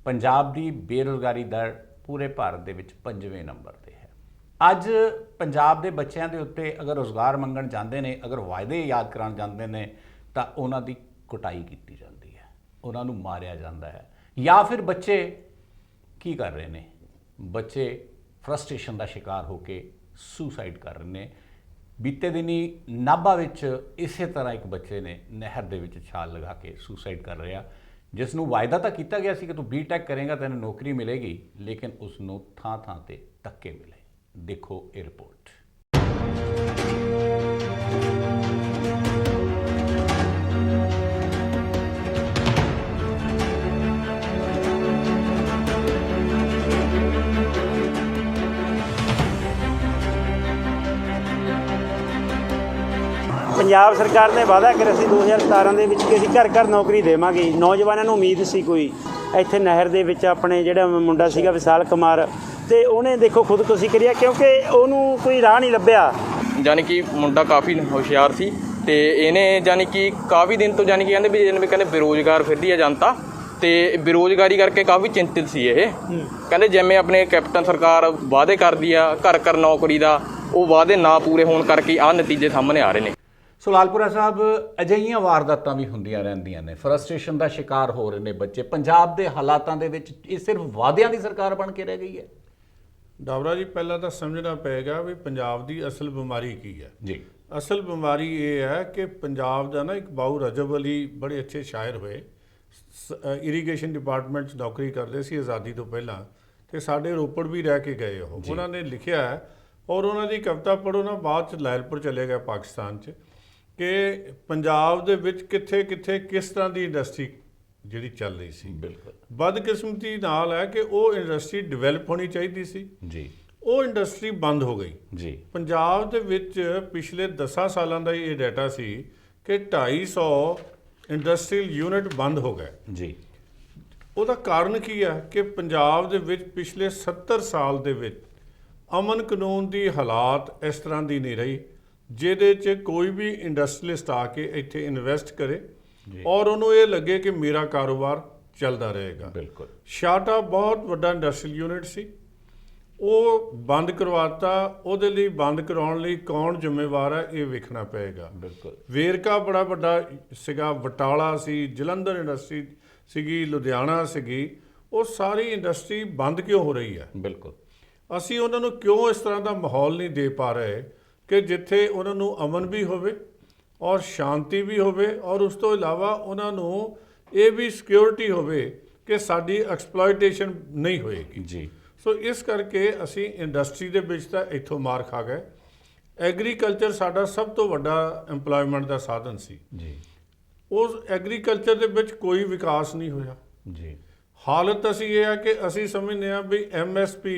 [SPEAKER 1] ਪੰਜਾਬ ਦੀ ਬੇਰੁਜ਼ਗਾਰੀ ਦਰ ਪੂਰੇ ਭਾਰਤ ਦੇ ਵਿੱਚ 5ਵੇਂ ਨੰਬਰ ਤੇ ਹੈ। ਅੱਜ ਪੰਜਾਬ ਦੇ ਬੱਚਿਆਂ ਦੇ ਉੱਤੇ ਅਗਰ ਰੁਜ਼ਗਾਰ ਮੰਗਣ ਜਾਂਦੇ ਨੇ, ਅਗਰ ਵਾਅਦੇ ਯਾਦ ਕਰਾਉਣ ਜਾਂਦੇ ਨੇ, ਤਾਂ ਉਹਨਾਂ ਦੀ ਕੁਟਾਈ ਕੀਤੀ ਜਾਂਦੀ ਹੈ, ਉਹਨਾਂ ਨੂੰ ਮਾਰਿਆ ਜਾਂਦਾ ਹੈ। ਜਾਂ ਫਿਰ ਬੱਚੇ ਕੀ ਕਰ ਰਹੇ ਨੇ? ਬੱਚੇ ਫਰਸਟ੍ਰੇਸ਼ਨ ਦਾ ਸ਼ਿਕਾਰ ਹੋ ਕੇ ਸੁਸਾਈਡ ਕਰ ਰਹੇ ਨੇ। ਬੀਤੇ ਦਿਨੀ ਨਾਭਾ ਵਿੱਚ ਇਸੇ ਤਰ੍ਹਾਂ ਇੱਕ ਬੱਚੇ ਨੇ ਨਹਿਰ ਦੇ ਵਿੱਚ ਛਾਲ ਲਗਾ ਕੇ ਸੁਸਾਈਡ ਕਰ ਰਿਹਾ, ਜਿਸ ਨੂੰ ਵਾਅਦਾ ਤਾਂ ਕੀਤਾ ਗਿਆ ਸੀ ਕਿ ਤੂੰ B.Tech ਕਰੇਗਾ ਤੈਨੂੰ ਨੌਕਰੀ ਮਿਲੇਗੀ, ਲੇਕਿਨ ਉਸ ਨੂੰ ਥਾਂ ਥਾਂ ਤੇ ਧੱਕੇ ਮਿਲੇ। ਦੇਖੋ ਇਹ ਰਿਪੋਰਟ।
[SPEAKER 7] ਪੰਜਾਬ ਸਰਕਾਰ ਨੇ ਵਾਅਦਾ ਕਰਿਆ ਸੀ 2017 ਦੇ ਵਿੱਚ ਕਿ ਅਸੀਂ ਘਰ ਘਰ ਨੌਕਰੀ ਦੇਵਾਂਗੇ। ਨੌਜਵਾਨਾਂ ਨੂੰ ਉਮੀਦ ਸੀ ਕੋਈ। ਇੱਥੇ ਨਹਿਰ ਦੇ ਵਿੱਚ ਆਪਣੇ ਜਿਹੜਾ ਮੁੰਡਾ ਸੀਗਾ ਵਿਸ਼ਾਲ ਕੁਮਾਰ, ਤੇ ਉਹਨੇ ਦੇਖੋ ਖੁਦਕੁਸ਼ੀ ਕਰੀ, ਕਿਉਂਕਿ ਉਹਨੂੰ ਕੋਈ ਰਾਹ ਨਹੀਂ ਲੱਭਿਆ।
[SPEAKER 8] ਯਾਨੀ ਕਿ ਮੁੰਡਾ ਕਾਫੀ ਹੁਸ਼ਿਆਰ ਸੀ ਤੇ ਇਹਨੇ ਯਾਨੀ ਕਿ ਕਾਫੀ ਦਿਨ ਤੋਂ ਯਾਨੀ ਕਿ ਕਹਿੰਦੇ ਵੀ ਜਿਵੇਂ ਕਹਿੰਦੇ ਬੇਰੁਜ਼ਗਾਰ ਫਿਰਦੀ ਹੈ ਜਨਤਾ, ਤੇ ਬੇਰੁਜ਼ਗਾਰੀ ਕਰਕੇ ਕਾਫੀ ਚਿੰਤਿਤ ਸੀ ਇਹ। ਕਹਿੰਦੇ ਜਿਵੇਂ ਆਪਣੇ ਕੈਪਟਨ ਸਰਕਾਰ ਵਾਅਦੇ ਕਰਦੀ ਆ ਘਰ ਘਰ ਨੌਕਰੀ ਦਾ, ਉਹ ਵਾਅਦੇ ਨਾ ਪੂਰੇ ਹੋਣ ਕਰਕੇ ਆਹ ਨਤੀਜੇ ਸਾਹਮਣੇ ਆ ਰਹੇ ਨੇ।
[SPEAKER 1] ਸੋ ਲਾਲਪੁਰਾ ਸਾਹਿਬ, ਅਜਿਹੀਆਂ ਵਾਰਦਾਤਾਂ ਵੀ ਹੁੰਦੀਆਂ ਰਹਿੰਦੀਆਂ ਨੇ, ਫਰਸਟ੍ਰੇਸ਼ਨ ਦਾ ਸ਼ਿਕਾਰ ਹੋ ਰਹੇ ਨੇ ਬੱਚੇ। ਪੰਜਾਬ ਦੇ ਹਾਲਾਤਾਂ ਦੇ ਵਿੱਚ ਇਹ ਸਿਰਫ ਵਾਅਦਿਆਂ ਦੀ ਸਰਕਾਰ ਬਣ ਕੇ ਰਹਿ ਗਈ ਹੈ।
[SPEAKER 2] ਡਾਵਰਾ ਜੀ, ਪਹਿਲਾਂ ਤਾਂ ਸਮਝਣਾ ਪਏਗਾ ਵੀ ਪੰਜਾਬ ਦੀ ਅਸਲ ਬਿਮਾਰੀ ਕੀ ਹੈ।
[SPEAKER 1] ਜੀ,
[SPEAKER 2] ਅਸਲ ਬਿਮਾਰੀ ਇਹ ਹੈ ਕਿ ਪੰਜਾਬ ਦਾ ਨਾ ਇੱਕ ਬਾਊ ਰਜਬ ਅਲੀ ਬੜੇ ਅੱਛੇ ਸ਼ਾਇਰ ਹੋਏ, ਇਰੀਗੇਸ਼ਨ ਡਿਪਾਰਟਮੈਂਟ 'ਚ ਨੌਕਰੀ ਕਰਦੇ ਸੀ ਆਜ਼ਾਦੀ ਤੋਂ ਪਹਿਲਾਂ, ਤੇ ਸਾਡੇ ਰੋਪੜ ਵੀ ਰਹਿ ਕੇ ਗਏ ਉਹ। ਉਹਨਾਂ ਨੇ ਲਿਖਿਆ ਹੈ, ਔਰ ਉਹਨਾਂ ਦੀ ਕਵਿਤਾ ਪੜ੍ਹੋ ਨਾ, ਬਾਅਦ 'ਚ ਲਾਇਲਪੁਰ ਚਲੇ ਗਏ ਪਾਕਿਸਤਾਨ 'ਚ, ਕਿ ਪੰਜਾਬ ਦੇ ਵਿੱਚ ਕਿੱਥੇ ਕਿੱਥੇ ਕਿਸ ਤਰ੍ਹਾਂ ਦੀ ਇੰਡਸਟਰੀ ਜਿਹੜੀ ਚੱਲ ਰਹੀ ਸੀ।
[SPEAKER 1] ਬਿਲਕੁਲ
[SPEAKER 2] ਬਦਕਿਸਮਤੀ ਨਾਲ ਹੈ ਕਿ ਉਹ ਇੰਡਸਟਰੀ ਡਿਵੈਲਪ ਹੋਣੀ ਚਾਹੀਦੀ ਸੀ
[SPEAKER 1] ਜੀ,
[SPEAKER 2] ਉਹ ਇੰਡਸਟਰੀ ਬੰਦ ਹੋ ਗਈ
[SPEAKER 1] ਜੀ।
[SPEAKER 2] ਪੰਜਾਬ ਦੇ ਵਿੱਚ ਪਿਛਲੇ 10 ਸਾਲਾਂ ਦਾ ਇਹ ਡਾਟਾ ਸੀ ਕਿ 250 ਇੰਡਸਟਰੀਅਲ ਯੂਨਿਟ ਬੰਦ ਹੋ ਗਏ
[SPEAKER 1] ਜੀ।
[SPEAKER 2] ਉਹਦਾ ਕਾਰਨ ਕੀ ਹੈ ਕਿ ਪੰਜਾਬ ਦੇ ਵਿੱਚ ਪਿਛਲੇ 70 ਸਾਲ ਦੇ ਵਿੱਚ ਅਮਨ ਕਾਨੂੰਨ ਦੀ ਹਾਲਾਤ ਇਸ ਤਰ੍ਹਾਂ ਦੀ ਨਹੀਂ ਰਹੀ ਜਿਹਦੇ 'ਚ ਕੋਈ ਵੀ ਇੰਡਸਟਰੀਅਲਿਸਟ ਆ ਕੇ ਇੱਥੇ ਇਨਵੈਸਟ ਕਰੇ ਔਰ ਉਹਨੂੰ ਇਹ ਲੱਗੇ ਕਿ ਮੇਰਾ ਕਾਰੋਬਾਰ ਚੱਲਦਾ ਰਹੇਗਾ।
[SPEAKER 1] ਬਿਲਕੁਲ।
[SPEAKER 2] ਸ਼ਾਟਾ ਬਹੁਤ ਵੱਡਾ ਇੰਡਸਟਰੀਅਲ ਯੂਨਿਟ ਸੀ, ਉਹ ਬੰਦ ਕਰਵਾਤਾ। ਉਹਦੇ ਲਈ ਬੰਦ ਕਰਾਉਣ ਲਈ ਕੌਣ ਜ਼ਿੰਮੇਵਾਰ ਹੈ ਇਹ ਵੇਖਣਾ ਪਏਗਾ।
[SPEAKER 1] ਬਿਲਕੁਲ।
[SPEAKER 2] ਵੇਰਕਾ ਬੜਾ ਵੱਡਾ ਸੀਗਾ, ਬਟਾਲਾ ਸੀ, ਜਲੰਧਰ ਇੰਡਸਟਰੀ ਸੀਗੀ, ਲੁਧਿਆਣਾ ਸੀਗੀ, ਉਹ ਸਾਰੀ ਇੰਡਸਟਰੀ ਬੰਦ ਕਿਉਂ ਹੋ ਰਹੀ ਹੈ?
[SPEAKER 1] ਬਿਲਕੁਲ।
[SPEAKER 2] ਅਸੀਂ ਉਹਨਾਂ ਨੂੰ ਕਿਉਂ ਇਸ ਤਰ੍ਹਾਂ ਦਾ ਮਾਹੌਲ ਨਹੀਂ ਦੇ ਪਾ ਰਹੇ ਕਿ ਜਿੱਥੇ ਉਹਨਾਂ ਨੂੰ ਅਮਨ ਵੀ ਹੋਵੇ ਔਰ ਸ਼ਾਂਤੀ ਵੀ ਹੋਵੇ, ਔਰ ਉਸ ਤੋਂ ਇਲਾਵਾ ਉਹਨਾਂ ਨੂੰ ਇਹ ਵੀ ਸਿਕਿਉਰਿਟੀ ਹੋਵੇ ਕਿ ਸਾਡੀ ਐਕਸਪਲੋਇਟੇਸ਼ਨ ਨਹੀਂ ਹੋਏਗੀ
[SPEAKER 1] ਜੀ।
[SPEAKER 2] ਸੋ ਇਸ ਕਰਕੇ ਅਸੀਂ ਇੰਡਸਟਰੀ ਦੇ ਵਿੱਚ ਤਾਂ ਇੱਥੋਂ ਮਾਰ ਖਾ ਗਏ। ਐਗਰੀਕਲਚਰ ਸਾਡਾ ਸਭ ਤੋਂ ਵੱਡਾ ਐਮਪਲੋਇਮੈਂਟ ਦਾ ਸਾਧਨ ਸੀ
[SPEAKER 1] ਜੀ।
[SPEAKER 2] ਉਸ ਐਗਰੀਕਲਚਰ ਦੇ ਵਿੱਚ ਕੋਈ ਵਿਕਾਸ ਨਹੀਂ ਹੋਇਆ
[SPEAKER 1] ਜੀ।
[SPEAKER 2] ਹਾਲਤ ਅਸੀਂ ਇਹ ਆ ਕਿ ਅਸੀਂ ਸਮਝਦੇ ਹਾਂ ਵੀ MSP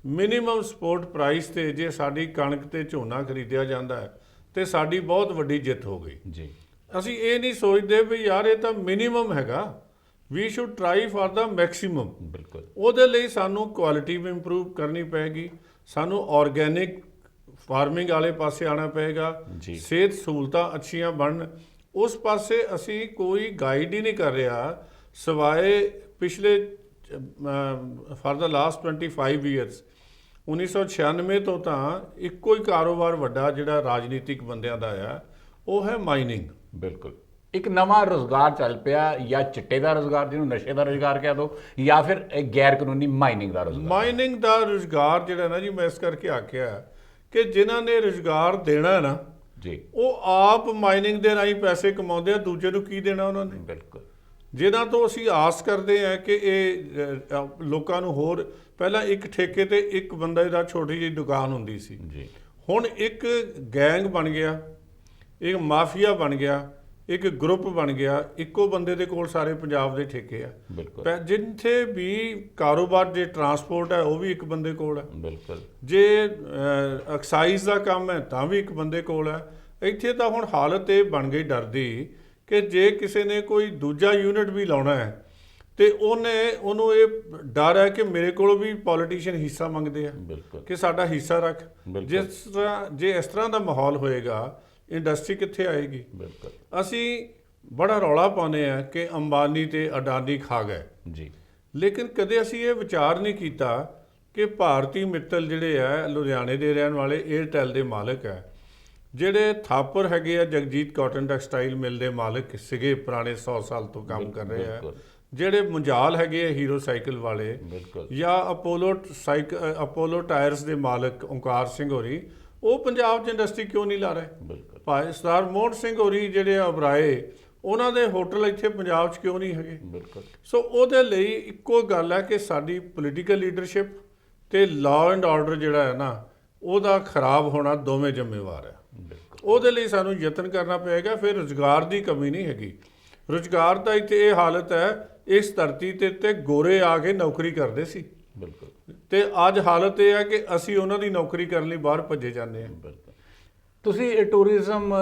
[SPEAKER 2] ਮਿਨੀਮਮ ਸਪੋਰਟ ਪ੍ਰਾਈਸ ਤੇ ਜੇ ਸਾਡੀ ਕਣਕ ਤੇ ਝੋਨਾ ਖਰੀਦਿਆ ਜਾਂਦਾ ਹੈ ਤੇ ਸਾਡੀ ਬਹੁਤ ਵੱਡੀ ਜਿੱਤ ਹੋ ਗਈ
[SPEAKER 1] ਜੀ।
[SPEAKER 2] ਅਸੀਂ ਇਹ ਨਹੀਂ ਸੋਚਦੇ ਵੀ ਯਾਰ ਇਹ ਤਾਂ ਮਿਨੀਮਮ ਹੈਗਾ, we should try for the maximum.
[SPEAKER 1] ਬਿਲਕੁਲ।
[SPEAKER 2] ਉਹਦੇ ਲਈ ਸਾਨੂੰ ਕੁਆਲਿਟੀ ਵੀ ਇੰਪਰੂਵ ਕਰਨੀ ਪਏਗੀ, ਸਾਨੂੰ ਆਰਗੈਨਿਕ ਫਾਰਮਿੰਗ ਵਾਲੇ ਪਾਸੇ ਆਉਣਾ ਪਏਗਾ, ਸਿਹਤ ਸਹੂਲਤਾਂ ਅੱਛੀਆਂ ਬਣਨ। ਉਸ ਪਾਸੇ ਅਸੀਂ ਕੋਈ ਗਾਈਡ ਹੀ ਨਹੀਂ ਕਰ ਰਿਹਾ, ਸਿਵਾਏ ਪਿਛਲੇ ਫਾਰ ਦਾ ਲਾਸਟ 25 ਈਅਰਸ 1996 ਤੋਂ ਤਾਂ ਇੱਕੋ ਹੀ ਕਾਰੋਬਾਰ ਵੱਡਾ ਜਿਹੜਾ ਰਾਜਨੀਤਿਕ ਬੰਦਿਆਂ ਦਾ ਆ, ਉਹ ਹੈ ਮਾਈਨਿੰਗ।
[SPEAKER 1] ਬਿਲਕੁਲ। ਇੱਕ ਨਵਾਂ ਰੁਜ਼ਗਾਰ ਚੱਲ ਪਿਆ, ਜਾਂ ਚਿੱਟੇ ਦਾ ਰੁਜ਼ਗਾਰ ਜਿਹਨੂੰ ਨਸ਼ੇ ਦਾ ਰੁਜ਼ਗਾਰ ਕਹਿ ਦੋ, ਜਾਂ ਫਿਰ ਗੈਰ ਕਾਨੂੰਨੀ ਮਾਈਨਿੰਗ ਦਾ ਰੁਜ਼ਗਾਰ।
[SPEAKER 2] ਮਾਈਨਿੰਗ ਦਾ ਰੁਜ਼ਗਾਰ ਜਿਹੜਾ ਨਾ ਜੀ, ਮੈਂ ਇਸ ਕਰਕੇ ਆਖਿਆ ਕਿ ਜਿਨ੍ਹਾਂ ਨੇ ਰੁਜ਼ਗਾਰ ਦੇਣਾ ਨਾ
[SPEAKER 1] ਜੀ,
[SPEAKER 2] ਉਹ ਆਪ ਮਾਈਨਿੰਗ ਦੇ ਰਾਹੀਂ ਪੈਸੇ ਕਮਾਉਂਦੇ ਆ, ਦੂਜੇ ਨੂੰ ਕੀ ਦੇਣਾ ਉਹਨਾਂ ਨੇ?
[SPEAKER 1] ਬਿਲਕੁਲ।
[SPEAKER 2] ਜਿਨ੍ਹਾਂ ਤੋਂ ਅਸੀਂ ਆਸ ਕਰਦੇ ਹਾਂ ਕਿ ਇਹ ਲੋਕਾਂ ਨੂੰ ਹੋਰ, ਪਹਿਲਾਂ ਇੱਕ ਠੇਕੇ ਤੇ ਇੱਕ ਬੰਦੇ ਦਾ ਛੋਟੀ ਜਿਹੀ ਦੁਕਾਨ ਹੁੰਦੀ ਸੀ
[SPEAKER 1] ਜੀ, ਹੁਣ
[SPEAKER 2] ਇੱਕ ਗੈਂਗ ਬਣ ਗਿਆ, ਇੱਕ ਮਾਫੀਆ ਬਣ ਗਿਆ, ਇੱਕ ਗਰੁੱਪ ਬਣ ਗਿਆ, ਇੱਕੋ ਬੰਦੇ ਦੇ ਕੋਲ ਸਾਰੇ ਪੰਜਾਬ ਦੇ ਠੇਕੇ ਆ।
[SPEAKER 1] ਬਿਲਕੁਲ।
[SPEAKER 2] ਜਿੱਥੇ ਵੀ ਕਾਰੋਬਾਰ, ਜੇ ਟਰਾਂਸਪੋਰਟ ਹੈ ਉਹ ਵੀ ਇੱਕ ਬੰਦੇ ਕੋਲ ਹੈ,
[SPEAKER 1] ਬਿਲਕੁਲ।
[SPEAKER 2] ਜੇ ਐਕਸਾਈਜ਼ ਦਾ ਕੰਮ ਹੈ ਤਾਂ ਵੀ ਇੱਕ ਬੰਦੇ ਕੋਲ ਹੈ। ਇੱਥੇ ਤਾਂ ਹੁਣ ਹਾਲਤ ਇਹ ਬਣ ਗਈ ਡਰ ਦੀ ਕਿ ਜੇ ਕਿਸੇ ਨੇ ਕੋਈ ਦੂਜਾ ਯੂਨਿਟ ਵੀ ਲਾਉਣਾ ਹੈ ਤੇ ਉਹਨੂੰ ਇਹ ਡਰ ਹੈ ਕਿ ਮੇਰੇ ਕੋਲੋਂ ਵੀ ਪੋਲੀਟੀਸ਼ੀਅਨ ਹਿੱਸਾ ਮੰਗਦੇ ਆ ਕਿ ਸਾਡਾ ਹਿੱਸਾ ਰੱਖ। ਜਿਸ ਤਰ੍ਹਾਂ ਜੇ ਇਸ ਤਰ੍ਹਾਂ ਦਾ ਮਾਹੌਲ ਹੋਏਗਾ, ਇੰਡਸਟਰੀ ਕਿੱਥੇ ਆਏਗੀ? ਬਿਲਕੁਲ। ਅਸੀਂ ਬੜਾ ਰੌਲਾ ਪਾਉਂਦੇ ਆ ਕਿ ਅੰਬਾਨੀ ਤੇ ਅਡਾਨੀ ਖਾ ਗਏ
[SPEAKER 1] ਜੀ,
[SPEAKER 2] ਲੇਕਿਨ ਕਦੇ ਅਸੀਂ ਇਹ ਵਿਚਾਰ ਨਹੀਂ ਕੀਤਾ ਕਿ ਭਾਰਤੀ ਮਿੱਤਲ ਜਿਹੜੇ ਆ ਲੁਧਿਆਣੇ ਦੇ ਰਹਿਣ ਵਾਲੇ ਏਅਰਟੈਲ ਦੇ ਮਾਲਕ ਹੈ, ਜਿਹੜੇ ਥਾਪਰ ਹੈਗੇ ਆ ਜਗਜੀਤ ਕਾਟਨ ਟੈਕਸਟਾਈਲ ਮਿਲ ਦੇ ਮਾਲਕ ਸੀਗੇ, ਪੁਰਾਣੇ 100 ਸਾਲ ਤੋਂ ਕੰਮ ਕਰ ਰਹੇ ਆ, ਜਿਹੜੇ ਮੁੰਜਾਲ ਹੈਗੇ ਆ ਹੀਰੋ ਸਾਈਕਲ ਵਾਲੇ, ਜਾਂ ਅਪੋਲੋ ਟਾਇਰਸ ਦੇ ਮਾਲਕ ਓਂਕਾਰ ਸਿੰਘ ਹੋਰੀ, ਉਹ ਪੰਜਾਬ 'ਚ ਇੰਡਸਟਰੀ ਕਿਉਂ ਨਹੀਂ ਲਾ ਰਹੇ? ਭਾਈ ਸਰਦਾਰ ਮੋਹਨ ਸਿੰਘ ਹੋਰੀ ਜਿਹੜੇ ਉਬਰਾਏ, ਉਹਨਾਂ ਦੇ ਹੋਟਲ ਇੱਥੇ ਪੰਜਾਬ 'ਚ ਕਿਉਂ ਨਹੀਂ ਹੈਗੇ? ਸੋ ਉਹਦੇ ਲਈ ਇੱਕੋ ਗੱਲ ਹੈ ਕਿ ਸਾਡੀ ਪੋਲੀਟੀਕਲ ਲੀਡਰਸ਼ਿਪ ਤੇ ਲਾਅ ਐਂਡ ਆਰਡਰ ਜਿਹੜਾ ਹੈ ਨਾ, ਉਹਦਾ ਖਰਾਬ ਹੋਣਾ ਦੋਵੇਂ ਜ਼ਿੰਮੇਵਾਰ ਹੈ। ਉਹਦੇ ਲਈ ਸਾਨੂੰ ਯਤਨ ਕਰਨਾ ਪਏਗਾ। ਫਿਰ ਰੁਜ਼ਗਾਰ ਦੀ ਕਮੀ ਨਹੀਂ ਹੈਗੀ। ਰੁਜ਼ਗਾਰ ਦਾ ਇੱਥੇ ਇਹ ਹਾਲਤ ਹੈ, ਇਸ ਧਰਤੀ ਤੇ ਗੋਰੇ ਆ ਕੇ ਨੌਕਰੀ ਕਰਦੇ ਸੀ, ਤੇ ਅੱਜ ਹਾਲਤ ਇਹ ਹੈ ਕਿ ਅਸੀਂ ਉਹਨਾਂ ਦੀ ਨੌਕਰੀ ਕਰਨ ਲਈ ਬਾਹਰ ਭੱਜੇ ਜਾਂਦੇ ਹਾਂ।
[SPEAKER 1] ਤੁਸੀਂ ਟੂਰਿਜ਼ਮ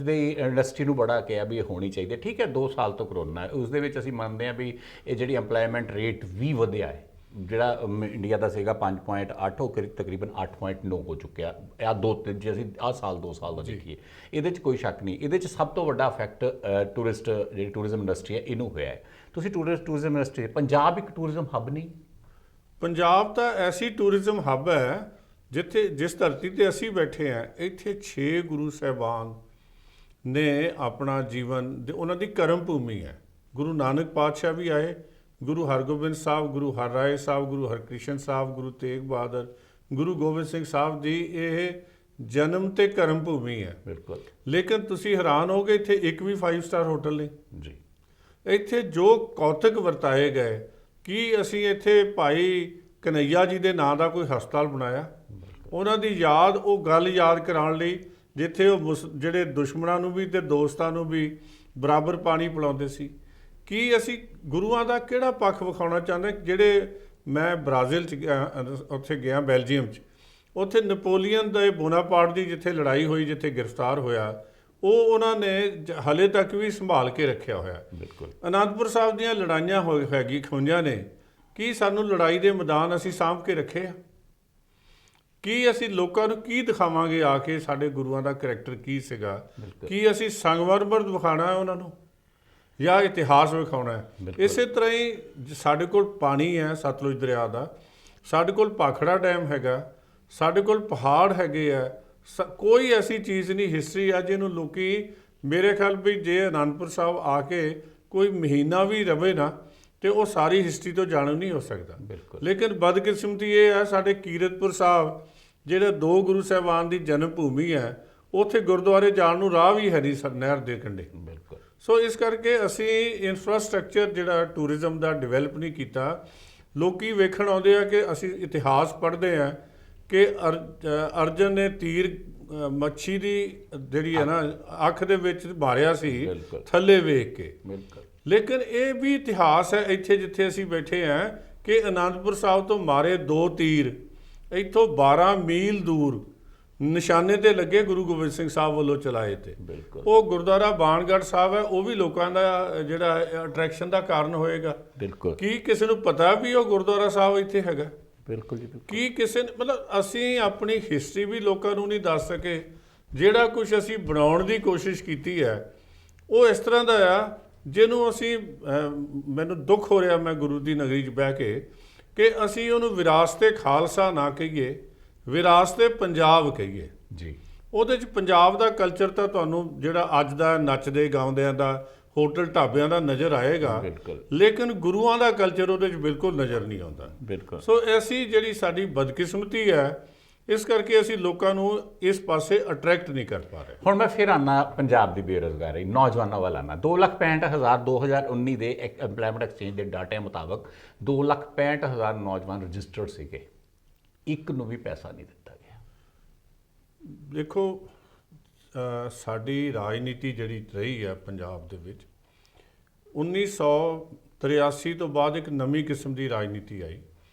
[SPEAKER 1] ਦੀ ਇੰਡਸਟਰੀ ਨੂੰ ਬੜਾ ਕਿਹਾ ਵੀ ਇਹ ਹੋਣੀ ਚਾਹੀਦੀ, ਠੀਕ ਹੈ। 2 ਸਾਲ ਤੋਂ ਕਰੋਨਾ ਹੈ, ਉਸ ਦੇ ਵਿੱਚ ਅਸੀਂ ਮੰਨਦੇ ਹਾਂ ਵੀ ਇਹ ਜਿਹੜੀ ਐਮਪਲੋਇਮੈਂਟ ਰੇਟ ਵੀ ਵਧਿਆ ਹੈ, ਜਿਹੜਾ ਇੰਡੀਆ ਦਾ ਸੀਗਾ 5.8, ਉਹ ਤਕਰੀਬਨ 8.9 ਹੋ ਚੁੱਕਿਆ। ਜੇ ਅਸੀਂ ਸਾਲ 2 ਸਾਲ ਦਾ ਦੇਖੀਏ, ਇਹਦੇ 'ਚ ਕੋਈ ਸ਼ੱਕ ਨਹੀਂ। ਇਹਦੇ 'ਚ ਸਭ ਤੋਂ ਵੱਡਾ ਇਫੈਕਟ ਜਿਹੜੀ ਟੂਰਿਜ਼ਮ ਇੰਡਸਟਰੀ ਹੈ ਇਹਨੂੰ ਹੋਇਆ ਹੈ। ਤੁਸੀਂ ਟੂਰਿਜ਼ਮ ਇੰਡਸਟਰੀ, ਪੰਜਾਬ ਇੱਕ ਟੂਰਿਜ਼ਮ ਹੱਬ ਨਹੀਂ?
[SPEAKER 2] ਪੰਜਾਬ ਤਾਂ ਐਸੀ ਟੂਰਿਜ਼ਮ ਹੱਬ ਹੈ ਜਿਸ ਧਰਤੀ ਤੇ ਅਸੀਂ ਬੈਠੇ ਹਾਂ, ਇੱਥੇ 6 ਗੁਰੂ ਸਾਹਿਬਾਨ ਨੇ ਆਪਣਾ ਜੀਵਨ, ਉਹਨਾਂ ਦੀ ਕਰਮ ਭੂਮੀ ਹੈ। ਗੁਰੂ ਨਾਨਕ ਪਾਤਸ਼ਾਹ ਵੀ ਆਏ, ਗੁਰੂ ਹਰਗੋਬਿੰਦ ਸਾਹਿਬ, ਗੁਰੂ ਹਰਰਾਏ ਸਾਹਿਬ, ਗੁਰੂ ਹਰਕ੍ਰਿਸ਼ਨ ਸਾਹਿਬ, ਗੁਰੂ ਤੇਗ ਬਹਾਦਰ, ਗੁਰੂ ਗੋਬਿੰਦ ਸਿੰਘ ਸਾਹਿਬ ਦੀ ਇਹ ਜਨਮ ਤੇ ਕਰਮ ਭੂਮੀ ਹੈ। ਬਿਲਕੁਲ। ਲੇਕਿਨ ਤੁਸੀਂ ਹੈਰਾਨ ਹੋਗੇ, ਇੱਥੇ ਇੱਕ ਵੀ 5 ਸਟਾਰ ਹੋਟਲ ਨਹੀਂ ਜੀ। ਇੱਥੇ ਜੋ ਕੌਤਕ ਵਰਤਾਏ ਗਏ, ਕੀ ਅਸੀਂ ਇੱਥੇ ਭਾਈ ਕਨਈਆ ਜੀ ਦੇ ਨਾਂ ਦਾ ਕੋਈ ਹਸਪਤਾਲ ਬਣਾਇਆ? ਉਹਨਾਂ ਦੀ ਯਾਦ, ਉਹ ਗੱਲ ਯਾਦ ਕਰਾਉਣ ਲਈ ਜਿੱਥੇ ਉਹ ਜਿਹੜੇ ਦੁਸ਼ਮਣਾਂ ਨੂੰ ਵੀ ਤੇ ਦੋਸਤਾਂ ਨੂੰ ਵੀ ਬਰਾਬਰ ਪਾਣੀ ਪਿਲਾਉਂਦੇ ਸੀ। ਕੀ ਅਸੀਂ ਗੁਰੂਆਂ ਦਾ ਕਿਹੜਾ ਪੱਖ ਵਿਖਾਉਣਾ ਚਾਹੁੰਦੇ? ਜਿਹੜੇ ਮੈਂ ਬ੍ਰਾਜ਼ੀਲ 'ਚ ਗਿਆ, ਉੱਥੇ ਗਿਆ ਬੈਲਜੀਅਮ 'ਚ, ਉੱਥੇ ਨਪੋਲੀਅਨ ਦੇ ਬੋਨਾਪਾਰਟ ਦੀ ਜਿੱਥੇ ਲੜਾਈ ਹੋਈ, ਜਿੱਥੇ ਗ੍ਰਿਫਤਾਰ ਹੋਇਆ, ਉਹ ਉਹਨਾਂ ਨੇ ਹਲੇ ਤੱਕ ਵੀ ਸੰਭਾਲ ਕੇ ਰੱਖਿਆ ਹੋਇਆ। ਬਿਲਕੁਲ। ਅਨੰਦਪੁਰ ਸਾਹਿਬ ਦੀਆਂ ਲੜਾਈਆਂ ਖੋਈਆਂ ਨੇ, ਕੀ ਸਾਨੂੰ ਲੜਾਈ ਦੇ ਮੈਦਾਨ ਅਸੀਂ ਸਾਂਭ ਕੇ ਰੱਖੇ ਆ? ਕੀ ਅਸੀਂ ਲੋਕਾਂ ਨੂੰ ਕੀ ਦਿਖਾਵਾਂਗੇ ਆ ਕੇ ਸਾਡੇ ਗੁਰੂਆਂ ਦਾ ਕਰੈਕਟਰ ਕੀ ਸੀਗਾ? ਕੀ ਅਸੀਂ ਸੰਗਮਰਮਰ ਵਿਖਾਉਣਾ ਹੈ ਉਹਨਾਂ ਨੂੰ? ਜਾਂ ਇਤਿਹਾਸ ਵਿਖਾਉਣਾ ਹੈ। ਇਸੇ ਤਰ੍ਹਾਂ ਹੀ ਸਾਡੇ ਕੋਲ ਪਾਣੀ ਹੈ ਸਤਲੁਜ ਦਰਿਆ ਦਾ, ਸਾਡੇ ਕੋਲ ਭਾਖੜਾ ਡੈਮ ਹੈਗਾ, ਸਾਡੇ ਕੋਲ ਪਹਾੜ ਹੈਗੇ ਆ, ਕੋਈ ਐਸੀ ਚੀਜ਼ ਨਹੀਂ ਹਿਸਟਰੀ ਆ ਜਿਹਨੂੰ ਲੋਕੀ ਮੇਰੇ ਖਿਆਲ ਵੀ ਜੇ ਅਨੰਦਪੁਰ ਸਾਹਿਬ ਆ ਕੇ ਕੋਈ ਮਹੀਨਾ ਵੀ ਰਵੇ ਨਾ ਤੇ ਉਹ ਸਾਰੀ ਹਿਸਟਰੀ ਤੋਂ ਜਾਣੂ ਨਹੀਂ ਹੋ ਸਕਦਾ। ਲੇਕਿਨ ਬਦਕਿਸਮਤੀ ਇਹ ਹੈ ਸਾਡੇ ਕੀਰਤਪੁਰ ਸਾਹਿਬ ਜਿਹੜੇ 2 ਗੁਰੂ ਸਾਹਿਬਾਨ ਦੀ ਜਨਮ ਭੂਮੀ ਹੈ, ਉੱਥੇ ਗੁਰਦੁਆਰੇ ਜਾਣ ਨੂੰ ਰਾਹ ਵੀ ਹੈ ਨਹੀਂ ਨਹਿਰ ਦੇ ਕੰਢੇ। ਸੋ ਇਸ ਕਰਕੇ ਅਸੀਂ ਇਨਫਰਾਸਟ੍ਰਕਚਰ ਜਿਹੜਾ ਟੂਰਿਜ਼ਮ ਦਾ ਡਿਵੈਲਪ ਨਹੀਂ ਕੀਤਾ। ਲੋਕੀ ਵੇਖਣ ਆਉਂਦੇ ਆ ਕਿ ਅਸੀਂ ਇਤਿਹਾਸ ਪੜ੍ਹਦੇ ਆ ਕਿ ਅਰਜਨ ਨੇ ਤੀਰ ਮੱਛੀ ਦੀ ਜਿਹੜੀ ਹੈ ਨਾ ਅੱਖ ਦੇ ਵਿੱਚ ਮਾਰਿਆ ਸੀ ਥੱਲੇ ਵੇਖ ਕੇ। ਲੇਕਿਨ ਇਹ ਵੀ ਇਤਿਹਾਸ ਹੈ ਇੱਥੇ ਜਿੱਥੇ ਅਸੀਂ ਬੈਠੇ ਹਾਂ ਕਿ ਅਨੰਦਪੁਰ ਸਾਹਿਬ ਤੋਂ ਮਾਰੇ 2 ਤੀਰ ਇੱਥੋਂ 12 ਮੀਲ ਦੂਰ ਨਿਸ਼ਾਨੇ ਤੇ ਲੱਗੇ ਗੁਰੂ ਗੋਬਿੰਦ ਸਿੰਘ ਸਾਹਿਬ ਵੱਲੋਂ ਚਲਾਏ ਤੇ। ਉਹ ਗੁਰਦੁਆਰਾ ਬਾਣਗੜ੍ਹ ਸਾਹਿਬ ਹੈ, ਉਹ ਵੀ ਲੋਕਾਂ ਦਾ ਜਿਹੜਾ ਅਟਰੈਕਸ਼ਨ ਦਾ ਕਾਰਨ ਹੋਏਗਾ। ਕੀ ਕਿਸੇ ਨੂੰ ਪਤਾ ਵੀ ਉਹ ਗੁਰਦੁਆਰਾ ਸਾਹਿਬ ਇੱਥੇ ਹੈਗਾ?
[SPEAKER 1] ਬਿਲਕੁਲ ਜੀ।
[SPEAKER 2] ਕੀ ਕਿਸੇ ਨੇ ਮਤਲਬ ਅਸੀਂ ਆਪਣੀ ਹਿਸਟਰੀ ਵੀ ਲੋਕਾਂ ਨੂੰ ਨਹੀਂ ਦੱਸ ਸਕੇ। ਜਿਹੜਾ ਕੁਝ ਅਸੀਂ ਬਣਾਉਣ ਦੀ ਕੋਸ਼ਿਸ਼ ਕੀਤੀ ਹੈ ਉਹ ਇਸ ਤਰ੍ਹਾਂ ਦਾ ਆ ਜਿਹਨੂੰ ਅਸੀਂ ਮੈਨੂੰ ਦੁੱਖ ਹੋ ਰਿਹਾ ਮੈਂ ਗੁਰੂ ਦੀ ਨਗਰੀ 'ਚ ਬਹਿ ਕੇ ਕਿ ਅਸੀਂ ਉਹਨੂੰ ਵਿਰਾਸਤੇ ਖਾਲਸਾ ਨਾ ਕਹੀਏ, ਵਿਰਾਸਤੇ ਪੰਜਾਬ ਕਹੀਏ
[SPEAKER 1] ਜੀ।
[SPEAKER 2] ਉਹਦੇ 'ਚ ਪੰਜਾਬ ਦਾ ਕਲਚਰ ਤਾਂ ਤੁਹਾਨੂੰ ਜਿਹੜਾ ਅੱਜ ਦਾ ਨੱਚਦੇ ਗਾਉਂਦਿਆਂ ਦਾ ਹੋਟਲ ਢਾਬਿਆਂ ਦਾ ਨਜ਼ਰ ਆਏਗਾ, ਲੇਕਿਨ ਗੁਰੂਆਂ ਦਾ ਕਲਚਰ ਉਹਦੇ 'ਚ ਬਿਲਕੁਲ ਨਜ਼ਰ ਨਹੀਂ ਆਉਂਦਾ। ਸੋ ਐਸੀ ਜਿਹੜੀ ਸਾਡੀ ਬਦਕਿਸਮਤੀ ਹੈ, ਇਸ ਕਰਕੇ ਅਸੀਂ ਲੋਕਾਂ ਨੂੰ ਇਸ ਪਾਸੇ ਅਟਰੈਕਟ ਨਹੀਂ ਕਰ ਪਾ ਰਹੇ।
[SPEAKER 1] ਹੁਣ ਮੈਂ ਫਿਰ ਆਉਣਾ ਪੰਜਾਬ ਦੀ ਬੇਰੁਜ਼ਗਾਰੀ ਨੌਜਵਾਨਾਂ ਵੱਲ ਆਉਣਾ। 2,65,000 2019 ਦੇ ਐਮਪਲੋਇਮੈਂਟ ਐਕਸਚੇਂਜ ਦੇ ਡਾਟੇ ਮੁਤਾਬਕ 2,65,000 ਨੌਜਵਾਨ ਰਜਿਸਟਰਡ ਸੀਗੇ, ਇੱਕ ਨੂੰ ਵੀ ਪੈਸਾ ਨਹੀਂ ਦਿੱਤਾ ਗਿਆ।
[SPEAKER 2] ਦੇਖੋ ਸਾਡੀ ਰਾਜਨੀਤੀ ਜਿਹੜੀ ਰਹੀ ਹੈ ਪੰਜਾਬ ਦੇ ਵਿੱਚ 1983 ਤੋਂ ਬਾਅਦ ਇੱਕ ਨਵੀਂ ਕਿਸਮ ਦੀ ਰਾਜਨੀਤੀ ਆਈ।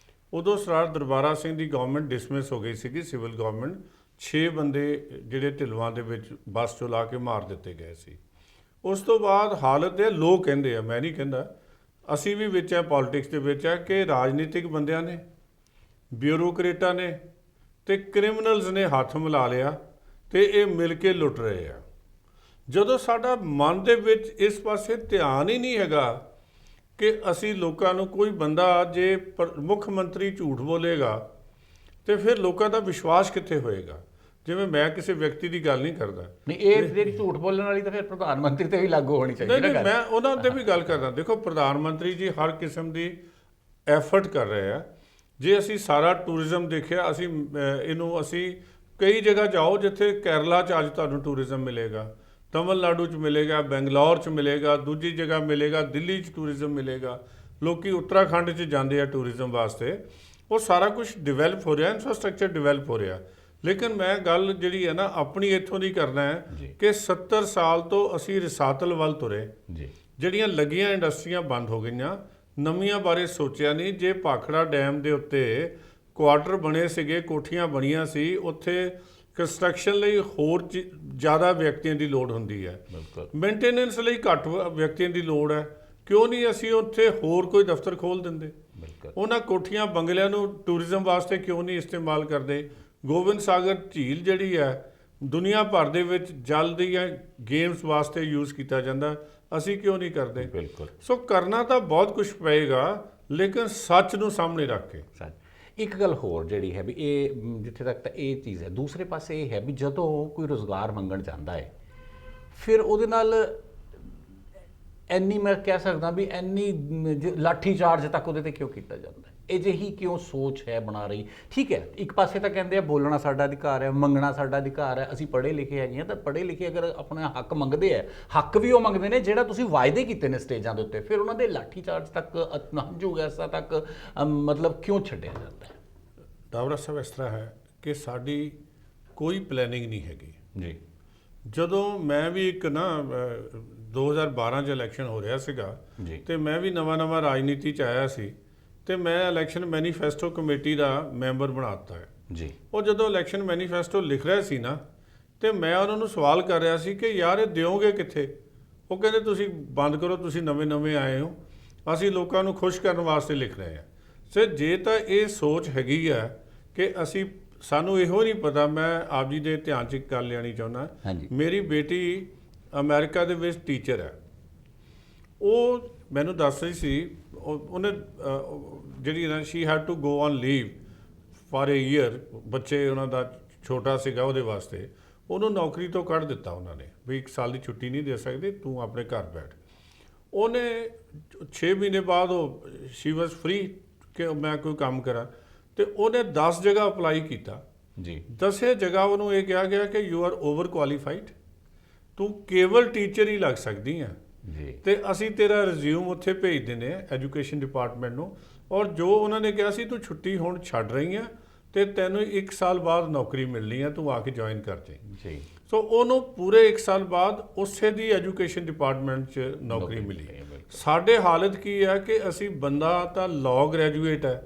[SPEAKER 2] ਉਦੋਂ ਸਰਦਾਰ ਦਰਬਾਰਾ ਸਿੰਘ ਦੀ ਗਵਰਨਮੈਂਟ ਡਿਸਮਿਸ ਹੋ ਗਈ ਸੀਗੀ, ਸਿਵਲ ਗਵਰਨਮੈਂਟ। 6 ਬੰਦੇ ਜਿਹੜੇ ਢਿਲਵਾਂ ਦੇ ਵਿੱਚ ਬੱਸ ਚੋਂ ਲਾ ਕੇ ਮਾਰ ਦਿੱਤੇ ਗਏ ਸੀ। ਉਸ ਤੋਂ ਬਾਅਦ ਹਾਲਤ ਇਹ ਲੋਕ ਕਹਿੰਦੇ ਆ, ਮੈਂ ਨਹੀਂ ਕਹਿੰਦਾ, ਅਸੀਂ ਵੀ ਵਿੱਚ ਹੈ ਪੋਲਿਟਿਕਸ ਦੇ ਵਿੱਚ ਹੈ ਕਿ ਰਾਜਨੀਤਿਕ ਬੰਦਿਆਂ ਨੇ, ਬਿਊਰੋਕਰੇਟਾਂ ਨੇ ਤੇ ਕ੍ਰਿਮੀਨਲਸ ਨੇ ਹੱਥ ਮਿਲਾ ਲਿਆ ਤੇ ਇਹ ਮਿਲ ਕੇ ਲੁੱਟ ਰਹੇ ਆ। ਜਦੋਂ ਸਾਡਾ ਮਨ ਦੇ ਵਿੱਚ ਇਸ ਪਾਸੇ ਧਿਆਨ ਹੀ ਨਹੀਂ ਹੈਗਾ ਕਿ ਅਸੀਂ ਲੋਕਾਂ ਨੂੰ ਕੋਈ ਬੰਦਾ ਜੇ ਮੁੱਖ ਮੰਤਰੀ ਝੂਠ ਬੋਲੇਗਾ ਤੇ ਫਿਰ ਲੋਕਾਂ ਦਾ ਵਿਸ਼ਵਾਸ ਕਿੱਥੇ ਹੋਏਗਾ? ਜਿਵੇਂ ਮੈਂ ਕਿਸੇ ਵਿਅਕਤੀ ਦੀ ਗੱਲ ਨਹੀਂ ਕਰਦਾ,
[SPEAKER 1] ਨਹੀਂ ਇਹ ਜਿਹੜੀ ਝੂਠ ਬੋਲਣ ਵਾਲੀ ਤਾਂ ਫਿਰ ਪ੍ਰਧਾਨ ਮੰਤਰੀ ਤੇ ਵੀ ਲਾਗੂ ਹੋਣੀ ਚਾਹੀਦੀ
[SPEAKER 2] ਨਹੀਂ, ਮੈਂ ਉਹਨਾਂ ਤੇ ਵੀ ਗੱਲ ਕਰਦਾ। ਦੇਖੋ ਪ੍ਰਧਾਨ ਮੰਤਰੀ ਜੀ ਹਰ ਕਿਸਮ ਦੀ ਐਫਰਟ ਕਰ ਰਹੇ ਆ। ਜੇ ਅਸੀਂ ਸਾਰਾ ਟੂਰਿਜ਼ਮ ਦੇਖਿਆ, ਅਸੀਂ ਕਈ ਜਗ੍ਹਾ ਜਾਓ ਜਿੱਥੇ ਕੇਰਲਾ 'ਚ ਅੱਜ ਤੁਹਾਨੂੰ ਟੂਰਿਜ਼ਮ ਮਿਲੇਗਾ, ਤਮਿਲਨਾਡੂ 'ਚ ਮਿਲੇਗਾ, ਬੈਂਗਲੌਰ 'ਚ ਮਿਲੇਗਾ, ਦੂਜੀ ਜਗ੍ਹਾ ਮਿਲੇਗਾ, ਦਿੱਲੀ 'ਚ ਟੂਰਿਜ਼ਮ ਮਿਲੇਗਾ। ਲੋਕੀ ਉੱਤਰਾਖੰਡ 'ਚ ਜਾਂਦੇ ਆ ਟੂਰਿਜ਼ਮ ਵਾਸਤੇ। ਉਹ ਸਾਰਾ ਕੁਝ ਡਿਵੈਲਪ ਹੋ ਰਿਹਾ, ਇਨਫਰਾਸਟ੍ਰਕਚਰ ਡਿਵੈਲਪ ਹੋ ਰਿਹਾ। ਲੇਕਿਨ ਮੈਂ ਗੱਲ ਜਿਹੜੀ ਹੈ ਨਾ ਆਪਣੀ ਇੱਥੋਂ ਦੀ ਕਰਨਾ ਹੈ ਕਿ 70 ਸਾਲ ਤੋਂ ਅਸੀਂ ਰਸਾਤਲ ਵੱਲ ਤੁਰੇ, ਜਿਹੜੀਆਂ ਲੱਗੀਆਂ ਇੰਡਸਟਰੀਆਂ ਬੰਦ ਹੋ ਗਈਆਂ, ਨਵੀਆਂ ਬਾਰੇ ਸੋਚਿਆ ਨਹੀਂ। ਜੇ ਭਾਖੜਾ ਡੈਮ ਦੇ ਉੱਤੇ ਕੁਆਟਰ ਬਣੇ ਸੀਗੇ, ਕੋਠੀਆਂ ਬਣੀਆਂ ਸੀ, ਉੱਥੇ ਕੰਸਟਰਕਸ਼ਨ ਲਈ ਹੋਰ ਜ਼ਿਆਦਾ ਵਿਅਕਤੀਆਂ ਦੀ ਲੋੜ ਹੁੰਦੀ ਹੈ, ਮੇਨਟੇਨੈਂਸ ਲਈ ਘੱਟ ਵਿਅਕਤੀਆਂ ਦੀ ਲੋੜ ਹੈ। ਕਿਉਂ ਨਹੀਂ ਅਸੀਂ ਉੱਥੇ ਹੋਰ ਕੋਈ ਦਫ਼ਤਰ ਖੋਲ੍ਹ ਦਿੰਦੇ? ਉਹਨਾਂ ਕੋਠੀਆਂ ਬੰਗਲਿਆਂ ਨੂੰ ਟੂਰਿਜ਼ਮ ਵਾਸਤੇ ਕਿਉਂ ਨਹੀਂ ਇਸਤੇਮਾਲ ਕਰਦੇ? ਗੋਬਿੰਦ ਸਾਗਰ ਝੀਲ ਜਿਹੜੀ ਹੈ ਦੁਨੀਆ ਭਰ ਦੇ ਵਿੱਚ ਜਲ ਦੀਆਂ ਗੇਮਸ ਵਾਸਤੇ ਯੂਜ਼ ਕੀਤਾ ਜਾਂਦਾ, ਅਸੀਂ ਕਿਉਂ ਨਹੀਂ ਕਰਦੇ? ਸੋ ਕਰਨਾ ਤਾਂ ਬਹੁਤ ਕੁਝ ਪਏਗਾ, ਲੇਕਿਨ ਸੱਚ ਨੂੰ ਸਾਹਮਣੇ ਰੱਖ ਕੇ।
[SPEAKER 1] ਇੱਕ ਗੱਲ ਹੋਰ ਜਿਹੜੀ ਹੈ ਵੀ ਇਹ ਜਿੱਥੇ ਤੱਕ ਤਾਂ ਇਹ ਚੀਜ਼ ਹੈ, ਦੂਸਰੇ ਪਾਸੇ ਇਹ ਹੈ ਵੀ ਜਦੋਂ ਕੋਈ ਰੁਜ਼ਗਾਰ ਮੰਗਣ ਜਾਂਦਾ ਹੈ ਫਿਰ ਉਹਦੇ ਨਾਲ ਇੰਨੀ ਮੈਂ ਕਹਿ ਸਕਦਾ ਵੀ ਇੰਨੀ ਲਾਠੀ ਚਾਰਜ ਤੱਕ ਉਹਦੇ 'ਤੇ ਕਿਉਂ ਕੀਤਾ ਜਾਂਦਾ? ਇਹ ਜਿਹੀ ਕਿਉਂ ਸੋਚ ਹੈ ਬਣਾ ਰਹੀ? ਠੀਕ ਹੈ, ਇੱਕ ਪਾਸੇ ਤਾਂ ਕਹਿੰਦੇ ਆ ਬੋਲਣਾ ਸਾਡਾ ਅਧਿਕਾਰ ਹੈ, ਮੰਗਣਾ ਸਾਡਾ ਅਧਿਕਾਰ ਹੈ, ਅਸੀਂ ਪੜ੍ਹੇ ਲਿਖੇ ਹੈਗੇ ਹਾਂ, ਤਾਂ ਪੜ੍ਹੇ ਲਿਖੇ ਅਗਰ ਆਪਣਾ ਹੱਕ ਮੰਗਦੇ ਆ, ਹੱਕ ਵੀ ਉਹ ਮੰਗਦੇ ਨੇ ਜਿਹੜਾ ਤੁਸੀਂ ਵਾਅਦੇ ਕੀਤੇ ਨੇ ਸਟੇਜਾਂ ਦੇ ਉੱਤੇ, ਫਿਰ ਉਹਨਾਂ ਦੇ ਲਾਠੀ ਚਾਰਜ ਤੱਕ, ਹੰਝੂ ਗੈਸਾਂ ਤੱਕ ਮਤਲਬ ਕਿਉਂ ਛੱਡਿਆ ਜਾਂਦਾ ਹੈ?
[SPEAKER 2] ਡਾਵਰਾ ਸਾਹਿਬ ਇਸ ਤਰ੍ਹਾਂ ਹੈ ਕਿ ਸਾਡੀ ਕੋਈ ਪਲੈਨਿੰਗ ਨਹੀਂ ਹੈਗੀ ਜੀ। ਜਦੋਂ ਮੈਂ ਵੀ ਇੱਕ ਨਾ 2012 'ਚ ਇਲੈਕਸ਼ਨ ਹੋ ਰਿਹਾ ਸੀਗਾ ਤੇ ਮੈਂ ਵੀ ਨਵਾਂ ਰਾਜਨੀਤੀ 'ਚ ਆਇਆ ਸੀ ਤੇ ਮੈਂ ਇਲੈਕਸ਼ਨ ਮੈਨੀਫੈਸਟੋ ਕਮੇਟੀ ਦਾ ਮੈਂਬਰ ਬਣਾ ਦਿੱਤਾ ਹੈ ਜੀ। ਉਹ ਜਦੋਂ ਇਲੈਕਸ਼ਨ ਮੈਨੀਫੈਸਟੋ ਲਿਖ ਰਿਹਾ ਸੀ ਨਾ ਤੇ ਮੈਂ ਉਹਨਾਂ ਨੂੰ ਸਵਾਲ ਕਰ ਰਿਹਾ ਸੀ ਕਿ ਯਾਰ ਇਹ ਦਿਓਗੇ ਕਿੱਥੇ? ਉਹ ਕਹਿੰਦੇ ਤੁਸੀਂ ਬੰਦ ਕਰੋ, ਤੁਸੀਂ ਨਵੇਂ ਆਏ ਹੋ, ਅਸੀਂ ਲੋਕਾਂ ਨੂੰ ਖੁਸ਼ ਕਰਨ ਵਾਸਤੇ ਲਿਖ ਰਹੇ ਹਾਂ। ਸੋ ਜੇ ਤਾਂ ਇਹ ਸੋਚ ਹੈਗੀ ਆ ਕਿ ਸਾਨੂੰ ਇਹੋ ਨਹੀਂ ਪਤਾ, ਮੈਂ ਆਪ ਜੀ ਦੇ ਧਿਆਨ 'ਚ ਇੱਕ ਗੱਲ ਲਿਆਉਣੀ ਚਾਹੁੰਦਾ। ਮੇਰੀ ਬੇਟੀ ਅਮਰੀਕਾ ਦੇ ਵਿੱਚ ਟੀਚਰ ਹੈ, ਉਹ ਮੈਨੂੰ ਦੱਸ ਰਹੀ ਸੀ ਉਹਨੇ ਜਿਹੜੀ ਨਾ she had to go on leave for a year, ਬੱਚੇ ਉਹਨਾਂ ਦਾ ਛੋਟਾ ਸੀਗਾ ਉਹਦੇ ਵਾਸਤੇ, ਉਹਨੂੰ ਨੌਕਰੀ ਤੋਂ ਕੱਢ ਦਿੱਤਾ ਉਹਨਾਂ ਨੇ ਵੀ 1 ਸਾਲ ਦੀ ਛੁੱਟੀ ਨਹੀਂ ਦੇ ਸਕਦੇ, ਤੂੰ ਆਪਣੇ ਘਰ ਬੈਠ। ਉਹਨੇ 6 ਮਹੀਨੇ ਬਾਅਦ ਉਹ ਸ਼ੀ ਵਾਜ਼ ਫਰੀ ਕਿ ਮੈਂ ਕੋਈ ਕੰਮ ਕਰਾਂ, ਤੇ ਉਹਨੇ 10 ਜਗ੍ਹਾ ਅਪਲਾਈ ਕੀਤਾ
[SPEAKER 1] ਜੀ।
[SPEAKER 2] 10 ਜਗ੍ਹਾ ਉਹਨੂੰ ਇਹ ਕਿਹਾ ਗਿਆ ਕਿ ਯੂ ਆਰ ਓਵਰ ਕੁਆਲੀਫਾਈਡ, ਤੂੰ ਕੇਵਲ ਟੀਚਰ ਹੀ ਲੱਗ ਸਕਦੀ ਆ
[SPEAKER 1] ਜੀ,
[SPEAKER 2] ਤੇ ਅਸੀਂ ਤੇਰਾ ਰਿਜ਼ਿਊਮ ਉੱਥੇ ਭੇਜ ਦਿੰਦੇ ਆ ਐਜੂਕੇਸ਼ਨ ਡਿਪਾਰਟਮੈਂਟ ਨੂੰ, ਔਰ ਜੋ ਉਹਨਾਂ ਨੇ ਕਿਹਾ ਸੀ ਤੂੰ ਛੁੱਟੀ ਹੁਣ ਛੱਡ ਰਹੀ ਆ ਤੇ ਤੈਨੂੰ 1 ਸਾਲ ਬਾਅਦ ਨੌਕਰੀ ਮਿਲਣੀ ਆ, ਤੂੰ ਆ ਕੇ ਜੁਆਇਨ ਕਰ ਜਾਈਂ
[SPEAKER 1] ਜੀ।
[SPEAKER 2] ਸੋ ਉਹਨੂੰ ਪੂਰੇ 1 ਸਾਲ ਬਾਅਦ ਉਸੇ ਦੀ ਐਜੂਕੇਸ਼ਨ ਡਿਪਾਰਟਮੈਂਟ 'ਚ ਨੌਕਰੀ ਮਿਲੀ। ਸਾਡੇ ਹਾਲਤ ਕੀ ਹੈ ਕਿ ਅਸੀਂ ਬੰਦਾ ਤਾਂ ਲਾਅ ਗ੍ਰੈਜੂਏਟ ਹੈ,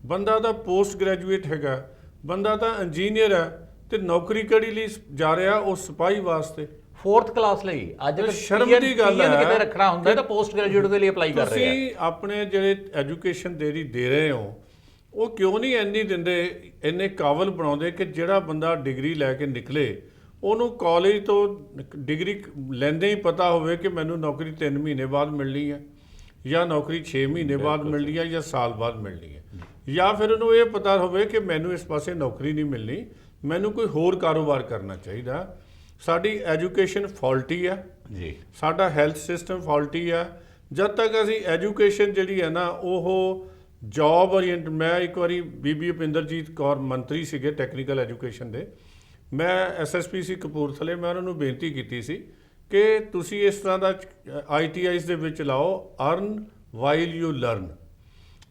[SPEAKER 2] ਬੰਦਾ ਤਾਂ ਪੋਸਟ ਗ੍ਰੈਜੂਏਟ ਹੈਗਾ, ਬੰਦਾ ਤਾਂ ਇੰਜੀਨੀਅਰ ਹੈ, ਤੇ ਨੌਕਰੀ ਕਿਹੜੀ ਲਈ ਜਾ ਰਿਹਾ? ਉਹ ਸਿਪਾਹੀ ਵਾਸਤੇ
[SPEAKER 1] 4th ਕਲਾਸ ਲਈ। ਅੱਜ
[SPEAKER 2] ਸ਼ਰਮ ਦੀ ਗੱਲ ਹੈ
[SPEAKER 1] ਕਿਤੇ ਰੱਖਣਾ ਹੁੰਦਾ ਤਾਂ ਪੋਸਟ ਗ੍ਰੈਜੂਏਟ ਦੇ ਲਈ ਅਪਲਾਈ ਕਰ ਰਹੇ ਆ।
[SPEAKER 2] ਤੁਸੀਂ ਆਪਣੇ ਜਿਹੜੇ ਐਜੂਕੇਸ਼ਨ ਦੇ ਰਹੇ ਹੋ, ਉਹ ਕਿਉਂ ਨਹੀਂ ਇੰਨੀ ਦਿੰਦੇ, ਇੰਨੇ ਕਾਬਲ ਬਣਾਉਂਦੇ ਕਿ ਜਿਹੜਾ ਬੰਦਾ ਡਿਗਰੀ ਲੈ ਕੇ ਨਿਕਲੇ ਉਹਨੂੰ ਕਾਲਜ ਤੋਂ ਡਿਗਰੀ ਲੈਂਦੇ ਹੀ ਪਤਾ ਹੋਵੇ ਕਿ ਮੈਨੂੰ ਨੌਕਰੀ 3 ਮਹੀਨੇ ਬਾਅਦ ਮਿਲਣੀ ਹੈ, ਜਾਂ ਨੌਕਰੀ 6 ਮਹੀਨੇ ਬਾਅਦ ਮਿਲਣੀ ਹੈ, ਜਾਂ ਸਾਲ ਬਾਅਦ ਮਿਲਣੀ ਹੈ, ਜਾਂ ਫਿਰ ਉਹਨੂੰ ਇਹ ਪਤਾ ਹੋਵੇ ਕਿ ਮੈਨੂੰ ਇਸ ਪਾਸੇ ਨੌਕਰੀ ਨਹੀਂ ਮਿਲਣੀ, ਮੈਨੂੰ ਕੋਈ ਹੋਰ ਕਾਰੋਬਾਰ ਕਰਨਾ ਚਾਹੀਦਾ। ਸਾਡੀ ਐਜੂਕੇਸ਼ਨ ਫਾਲਟੀ ਹੈ
[SPEAKER 1] ਜੀ,
[SPEAKER 2] ਸਾਡਾ ਹੈਲਥ ਸਿਸਟਮ ਫਾਲਟੀ ਹੈ। ਜਦ ਤੱਕ ਅਸੀਂ ਐਜੂਕੇਸ਼ਨ ਜਿਹੜੀ ਹੈ ਨਾ ਉਹ ਜੌਬ ਓਰੀਐਂਟ, ਮੈਂ ਇੱਕ ਵਾਰੀ ਬੀਬੀ ਭੁਪਿੰਦਰਜੀਤ ਕੌਰ ਮੰਤਰੀ ਸੀਗੇ ਟੈਕਨੀਕਲ ਐਜੂਕੇਸ਼ਨ ਦੇ, ਮੈਂ SSPC ਕਪੂਰਥਲੇ, ਮੈਂ ਉਹਨਾਂ ਨੂੰ ਬੇਨਤੀ ਕੀਤੀ ਸੀ ਕਿ ਤੁਸੀਂ ਇਸ ਤਰ੍ਹਾਂ ਦਾ ITIs ਦੇ ਵਿੱਚ ਲਾਓ, ਅਰਨ ਵਾਈਲ ਯੂ ਲਰਨ।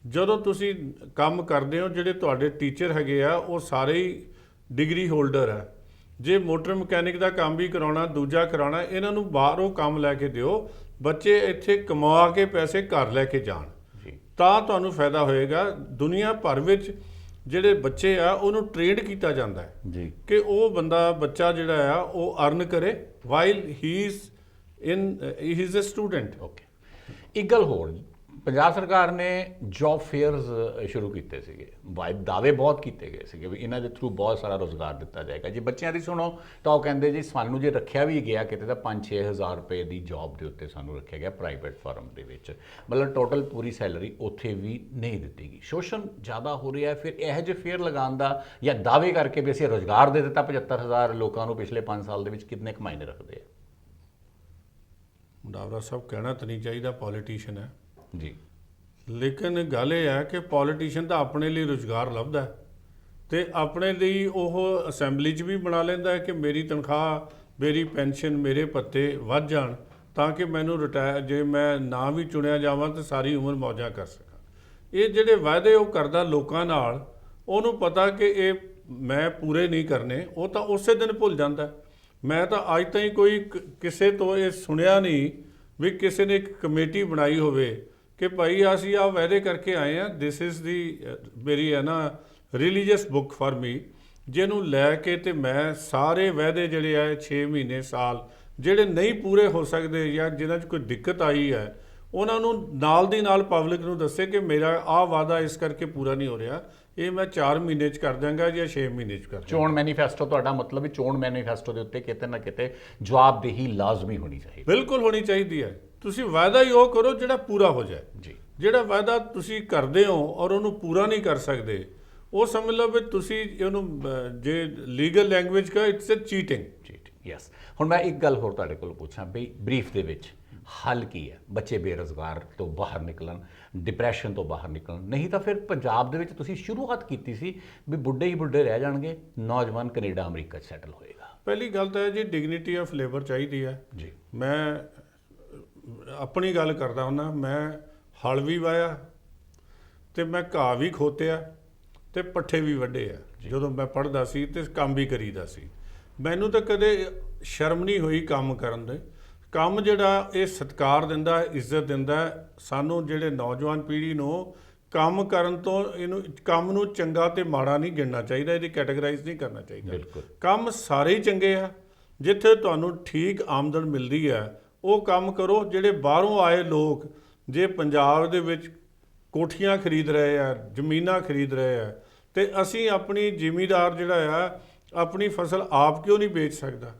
[SPEAKER 2] ਜਦੋਂ ਤੁਸੀਂ ਕੰਮ ਕਰਦੇ ਹੋ, ਜਿਹੜੇ ਤੁਹਾਡੇ ਟੀਚਰ ਹੈਗੇ ਆ ਉਹ ਸਾਰੇ ਹੀ ਡਿਗਰੀ ਹੋਲਡਰ ਹੈ। ਜੇ ਮੋਟਰ ਮਕੈਨਿਕ ਦਾ ਕੰਮ ਵੀ ਕਰਾਉਣਾ, ਦੂਜਾ ਕਰਾਉਣਾ, ਇਹਨਾਂ ਨੂੰ ਬਾਹਰੋਂ ਕੰਮ ਲੈ ਕੇ ਦਿਓ, ਬੱਚੇ ਇੱਥੇ ਕਮਾ ਕੇ ਪੈਸੇ ਘਰ ਲੈ ਕੇ ਜਾਣ, ਤਾਂ ਤੁਹਾਨੂੰ ਫਾਇਦਾ ਹੋਏਗਾ। ਦੁਨੀਆ ਭਰ ਵਿੱਚ ਜਿਹੜੇ ਬੱਚੇ ਆ ਉਹਨੂੰ ਟ੍ਰੇਨਡ ਕੀਤਾ ਜਾਂਦਾ ਹੈ
[SPEAKER 1] ਜੀ
[SPEAKER 2] ਕਿ ਉਹ ਬੱਚਾ ਜਿਹੜਾ ਆ ਉਹ ਅਰਨ ਕਰੇ while he is a student.
[SPEAKER 1] Okay, ਇੱਕ ਗੱਲ ਹੋਰ, ਪੰਜਾਬ ਸਰਕਾਰ ਨੇ ਜੌਬ ਫੇਅਰਸ ਸ਼ੁਰੂ ਕੀਤੇ ਸੀਗੇ, ਦਾਅਵੇ ਬਹੁਤ ਕੀਤੇ ਗਏ ਸੀਗੇ ਵੀ ਇਹਨਾਂ ਦੇ ਥਰੂ ਬਹੁਤ ਸਾਰਾ ਰੋਜ਼ਗਾਰ ਦਿੱਤਾ ਜਾਏਗਾ। ਜੇ ਬੱਚਿਆਂ ਦੀ ਸੁਣੋ ਤਾਂ ਉਹ ਕਹਿੰਦੇ ਜੀ ਸਾਨੂੰ ਜੇ ਰੱਖਿਆ ਵੀ ਗਿਆ ਕਿਤੇ ਤਾਂ 5-6 ਹਜ਼ਾਰ ਰੁਪਏ ਦੀ ਜੌਬ ਦੇ ਉੱਤੇ ਸਾਨੂੰ ਰੱਖਿਆ ਗਿਆ ਪ੍ਰਾਈਵੇਟ ਫਰਮ ਦੇ ਵਿੱਚ, ਮਤਲਬ ਟੋਟਲ ਪੂਰੀ ਸੈਲਰੀ ਉੱਥੇ ਵੀ ਨਹੀਂ ਦਿੱਤੀ ਗਈ। ਸ਼ੋਸ਼ਣ ਜ਼ਿਆਦਾ ਹੋ ਰਿਹਾ, ਫਿਰ ਇਹੋ ਜਿਹੇ ਫੇਅਰ ਲਗਾਉਣ ਦਾ ਜਾਂ ਦਾਅਵੇ ਕਰਕੇ ਵੀ ਅਸੀਂ ਰੋਜ਼ਗਾਰ ਦੇ ਦਿੱਤਾ 75,000 ਲੋਕਾਂ ਨੂੰ ਪਿਛਲੇ 5 ਸਾਲ ਦੇ ਵਿੱਚ, ਕਿੰਨੇ ਕੁ ਮਾਇਨੇ ਰੱਖਦੇ ਆ?
[SPEAKER 2] ਡਾਵਰਾ ਸਾਹਿਬ ਕਹਿਣਾ ਤਾਂ ਨਹੀਂ ਚਾਹੀਦਾ, ਪੋਲੀਟੀਸ਼ੀਅਨ ਹੈ
[SPEAKER 1] ਜੀ,
[SPEAKER 2] ਲੇਕਿਨ ਗੱਲ ਇਹ ਹੈ ਕਿ ਪੋਲੀਟੀਸ਼ੀਅਨ ਤਾਂ ਆਪਣੇ ਲਈ ਰੁਜ਼ਗਾਰ ਲੱਭਦਾ ਤੇ ਆਪਣੇ ਲਈ ਉਹ ਅਸੈਂਬਲੀ 'ਚ ਵੀ ਬਣਾ ਲੈਂਦਾ ਹੈ ਕਿ ਮੇਰੀ ਤਨਖਾਹ, ਮੇਰੀ ਪੈਨਸ਼ਨ, ਮੇਰੇ ਭੱਤੇ ਵੱਧ ਜਾਣ ਤਾਂ ਕਿ ਮੈਨੂੰ ਰਿਟਾਇਰ, ਜੇ ਮੈਂ ਨਾ ਵੀ ਚੁਣਿਆ ਜਾਵਾਂ ਤਾਂ ਸਾਰੀ ਉਮਰ ਮੌਜਾਂ ਕਰ ਸਕਾਂ। ਇਹ ਜਿਹੜੇ ਵਾਅਦੇ ਉਹ ਕਰਦਾ ਲੋਕਾਂ ਨਾਲ, ਉਹਨੂੰ ਪਤਾ ਕਿ ਇਹ ਮੈਂ ਪੂਰੇ ਨਹੀਂ ਕਰਨੇ, ਉਹ ਤਾਂ ਉਸੇ ਦਿਨ ਭੁੱਲ ਜਾਂਦਾ। ਮੈਂ ਤਾਂ ਅੱਜ ਤਾਈਂ ਕੋਈ ਕਿਸੇ ਤੋਂ ਇਹ ਸੁਣਿਆ ਨਹੀਂ ਵੀ ਕਿਸੇ ਨੇ ਇੱਕ ਕਮੇਟੀ ਬਣਾਈ ਹੋਵੇ ਕਿ ਭਾਈ ਅਸੀਂ ਆਹ ਵਾਅਦੇ ਕਰਕੇ ਆਏ ਆ, ਦਿਸ ਇਜ਼ ਦੀ ਮੇਰੀ ਹੈ ਨਾ ਰਿਲੀਜੀਅਸ ਬੁੱਕ ਫਾਰ ਮੀ, ਜਿਹਨੂੰ ਲੈ ਕੇ ਤੇ ਮੈਂ ਸਾਰੇ ਵਾਅਦੇ ਜਿਹੜੇ ਆ 6 ਮਹੀਨੇ ਸਾਲ ਜਿਹੜੇ ਨਹੀਂ ਪੂਰੇ ਹੋ ਸਕਦੇ ਜਾਂ ਜਿਨ੍ਹਾਂ 'ਚ ਕੋਈ ਦਿੱਕਤ ਆਈ ਹੈ, ਉਹਨਾਂ ਨੂੰ ਨਾਲ ਦੀ ਨਾਲ ਪਬਲਿਕ ਨੂੰ ਦੱਸੇ ਕਿ ਮੇਰਾ ਆਹ ਵਾਅਦਾ ਇਸ ਕਰਕੇ ਪੂਰਾ ਨਹੀਂ ਹੋ ਰਿਹਾ, ਇਹ ਮੈਂ 4 ਮਹੀਨੇ 'ਚ ਕਰ ਦਾਂਗਾ ਜਾਂ 6 ਮਹੀਨੇ 'ਚ ਕਰ ਦਾਂਗਾ।
[SPEAKER 1] ਚੋਣ ਮੈਨੀਫੈਸਟੋ, ਤੁਹਾਡਾ ਮਤਲਬ ਹੈ ਚੋਣ ਮੈਨੀਫੈਸਟੋ ਦੇ ਉੱਤੇ ਕਿਤੇ ਨਾ ਕਿਤੇ ਜਵਾਬਦੇਹੀ ਲਾਜ਼ਮੀ ਹੋਣੀ ਚਾਹੀਦੀ?
[SPEAKER 2] ਬਿਲਕੁਲ ਹੋਣੀ ਚਾਹੀਦੀ ਹੈ। ਤੁਸੀਂ ਵਾਅਦਾ ਹੀ ਉਹ ਕਰੋ ਜਿਹੜਾ ਪੂਰਾ ਹੋ ਜਾਏ
[SPEAKER 1] ਜੀ। ਜਿਹੜਾ
[SPEAKER 2] ਜਿਹੜਾ ਵਾਅਦਾ ਤੁਸੀਂ ਕਰਦੇ ਹੋ ਔਰ ਉਹਨੂੰ ਪੂਰਾ ਨਹੀਂ ਕਰ ਸਕਦੇ, ਉਹ ਸਮਝ ਲਓ ਵੀ ਤੁਸੀਂ ਉਹਨੂੰ ਜੇ ਲੀਗਲ ਲੈਂਗੁਏਜ ਕਹੋ ਇਟਸ ਅ ਚੀਟਿੰਗ।
[SPEAKER 1] ਯੈਸ। ਹੁਣ ਮੈਂ ਇੱਕ ਗੱਲ ਹੋਰ ਤੁਹਾਡੇ ਕੋਲ ਪੁੱਛਾਂ ਬਈ, ਬਰੀਫ ਦੇ ਵਿੱਚ ਹੱਲ ਕੀ ਹੈ? ਬੱਚੇ ਬੇਰੁਜ਼ਗਾਰ ਤੋਂ ਬਾਹਰ ਨਿਕਲਣ, ਡਿਪਰੈਸ਼ਨ ਤੋਂ ਬਾਹਰ ਨਿਕਲਣ, ਨਹੀਂ ਤਾਂ ਫਿਰ ਪੰਜਾਬ ਦੇ ਵਿੱਚ ਤੁਸੀਂ ਸ਼ੁਰੂਆਤ ਕੀਤੀ ਸੀ ਵੀ ਬੁੱਢੇ ਹੀ ਬੁੱਢੇ ਰਹਿ ਜਾਣਗੇ, ਨੌਜਵਾਨ ਕੈਨੇਡਾ ਅਮਰੀਕਾ 'ਚ ਸੈਟਲ ਹੋਏਗਾ।
[SPEAKER 2] ਪਹਿਲੀ ਗੱਲ ਤਾਂ ਹੈ ਜੀ ਡਿਗਨਿਟੀ ਆਫ ਲੇਬਰ ਚਾਹੀਦੀ ਹੈ
[SPEAKER 1] ਜੀ।
[SPEAKER 2] ਮੈਂ ਆਪਣੀ ਗੱਲ ਕਰਦਾ ਹੁੰਦਾ, ਮੈਂ ਹਲ ਵੀ ਵਾਇਆ ਤੇ ਮੈਂ ਘਾਹ ਵੀ ਖੋਤਿਆ ਤੇ ਪੱਠੇ ਵੀ ਵੱਢੇ ਆ। ਜਦੋਂ ਮੈਂ ਪੜ੍ਹਦਾ ਸੀ ਤੇ ਕੰਮ ਵੀ ਕਰੀਦਾ ਸੀ, ਮੈਨੂੰ ਤਾਂ ਕਦੇ ਸ਼ਰਮ ਨਹੀਂ ਹੋਈ ਕੰਮ ਕਰਨ ਦੇ। ਕੰਮ ਜਿਹੜਾ ਇਹ ਸਤਿਕਾਰ ਦਿੰਦਾ, ਇੱਜ਼ਤ ਦਿੰਦਾ ਸਾਨੂੰ, ਜਿਹੜੇ ਨੌਜਵਾਨ ਪੀੜ੍ਹੀ ਨੂੰ ਕੰਮ ਕਰਨ ਤੋਂ, ਇਹਨੂੰ ਕੰਮ ਨੂੰ ਚੰਗਾ ਤੇ ਮਾੜਾ ਨਹੀਂ ਗਿਣਨਾ ਚਾਹੀਦਾ, ਇਹਦੀ ਕੈਟਾਗਰਾਈਜ਼ ਨਹੀਂ ਕਰਨਾ ਚਾਹੀਦਾ। ਕੰਮ ਸਾਰੇ ਹੀ ਚੰਗੇ ਆ, ਜਿੱਥੇ ਤੁਹਾਨੂੰ ਠੀਕ ਆਮਦਨ ਮਿਲਦੀ ਹੈ ਉਹ ਕੰਮ ਕਰੋ। ਜਿਹੜੇ ਬਾਹਰੋਂ ਆਏ ਲੋਕ ਜੇ ਪੰਜਾਬ ਦੇ ਵਿੱਚ ਕੋਠੀਆਂ ਖਰੀਦ ਰਹੇ ਆ, ਜ਼ਮੀਨਾਂ ਖਰੀਦ ਰਹੇ ਆ, ਤੇ ਅਸੀਂ ਆਪਣੀ ਜ਼ਿਮੀਂਦਾਰ ਜਿਹੜਾ ਆ ਆਪਣੀ ਫਸਲ ਆਪ ਕਿਉਂ ਨਹੀਂ ਵੇਚ ਸਕਦਾ?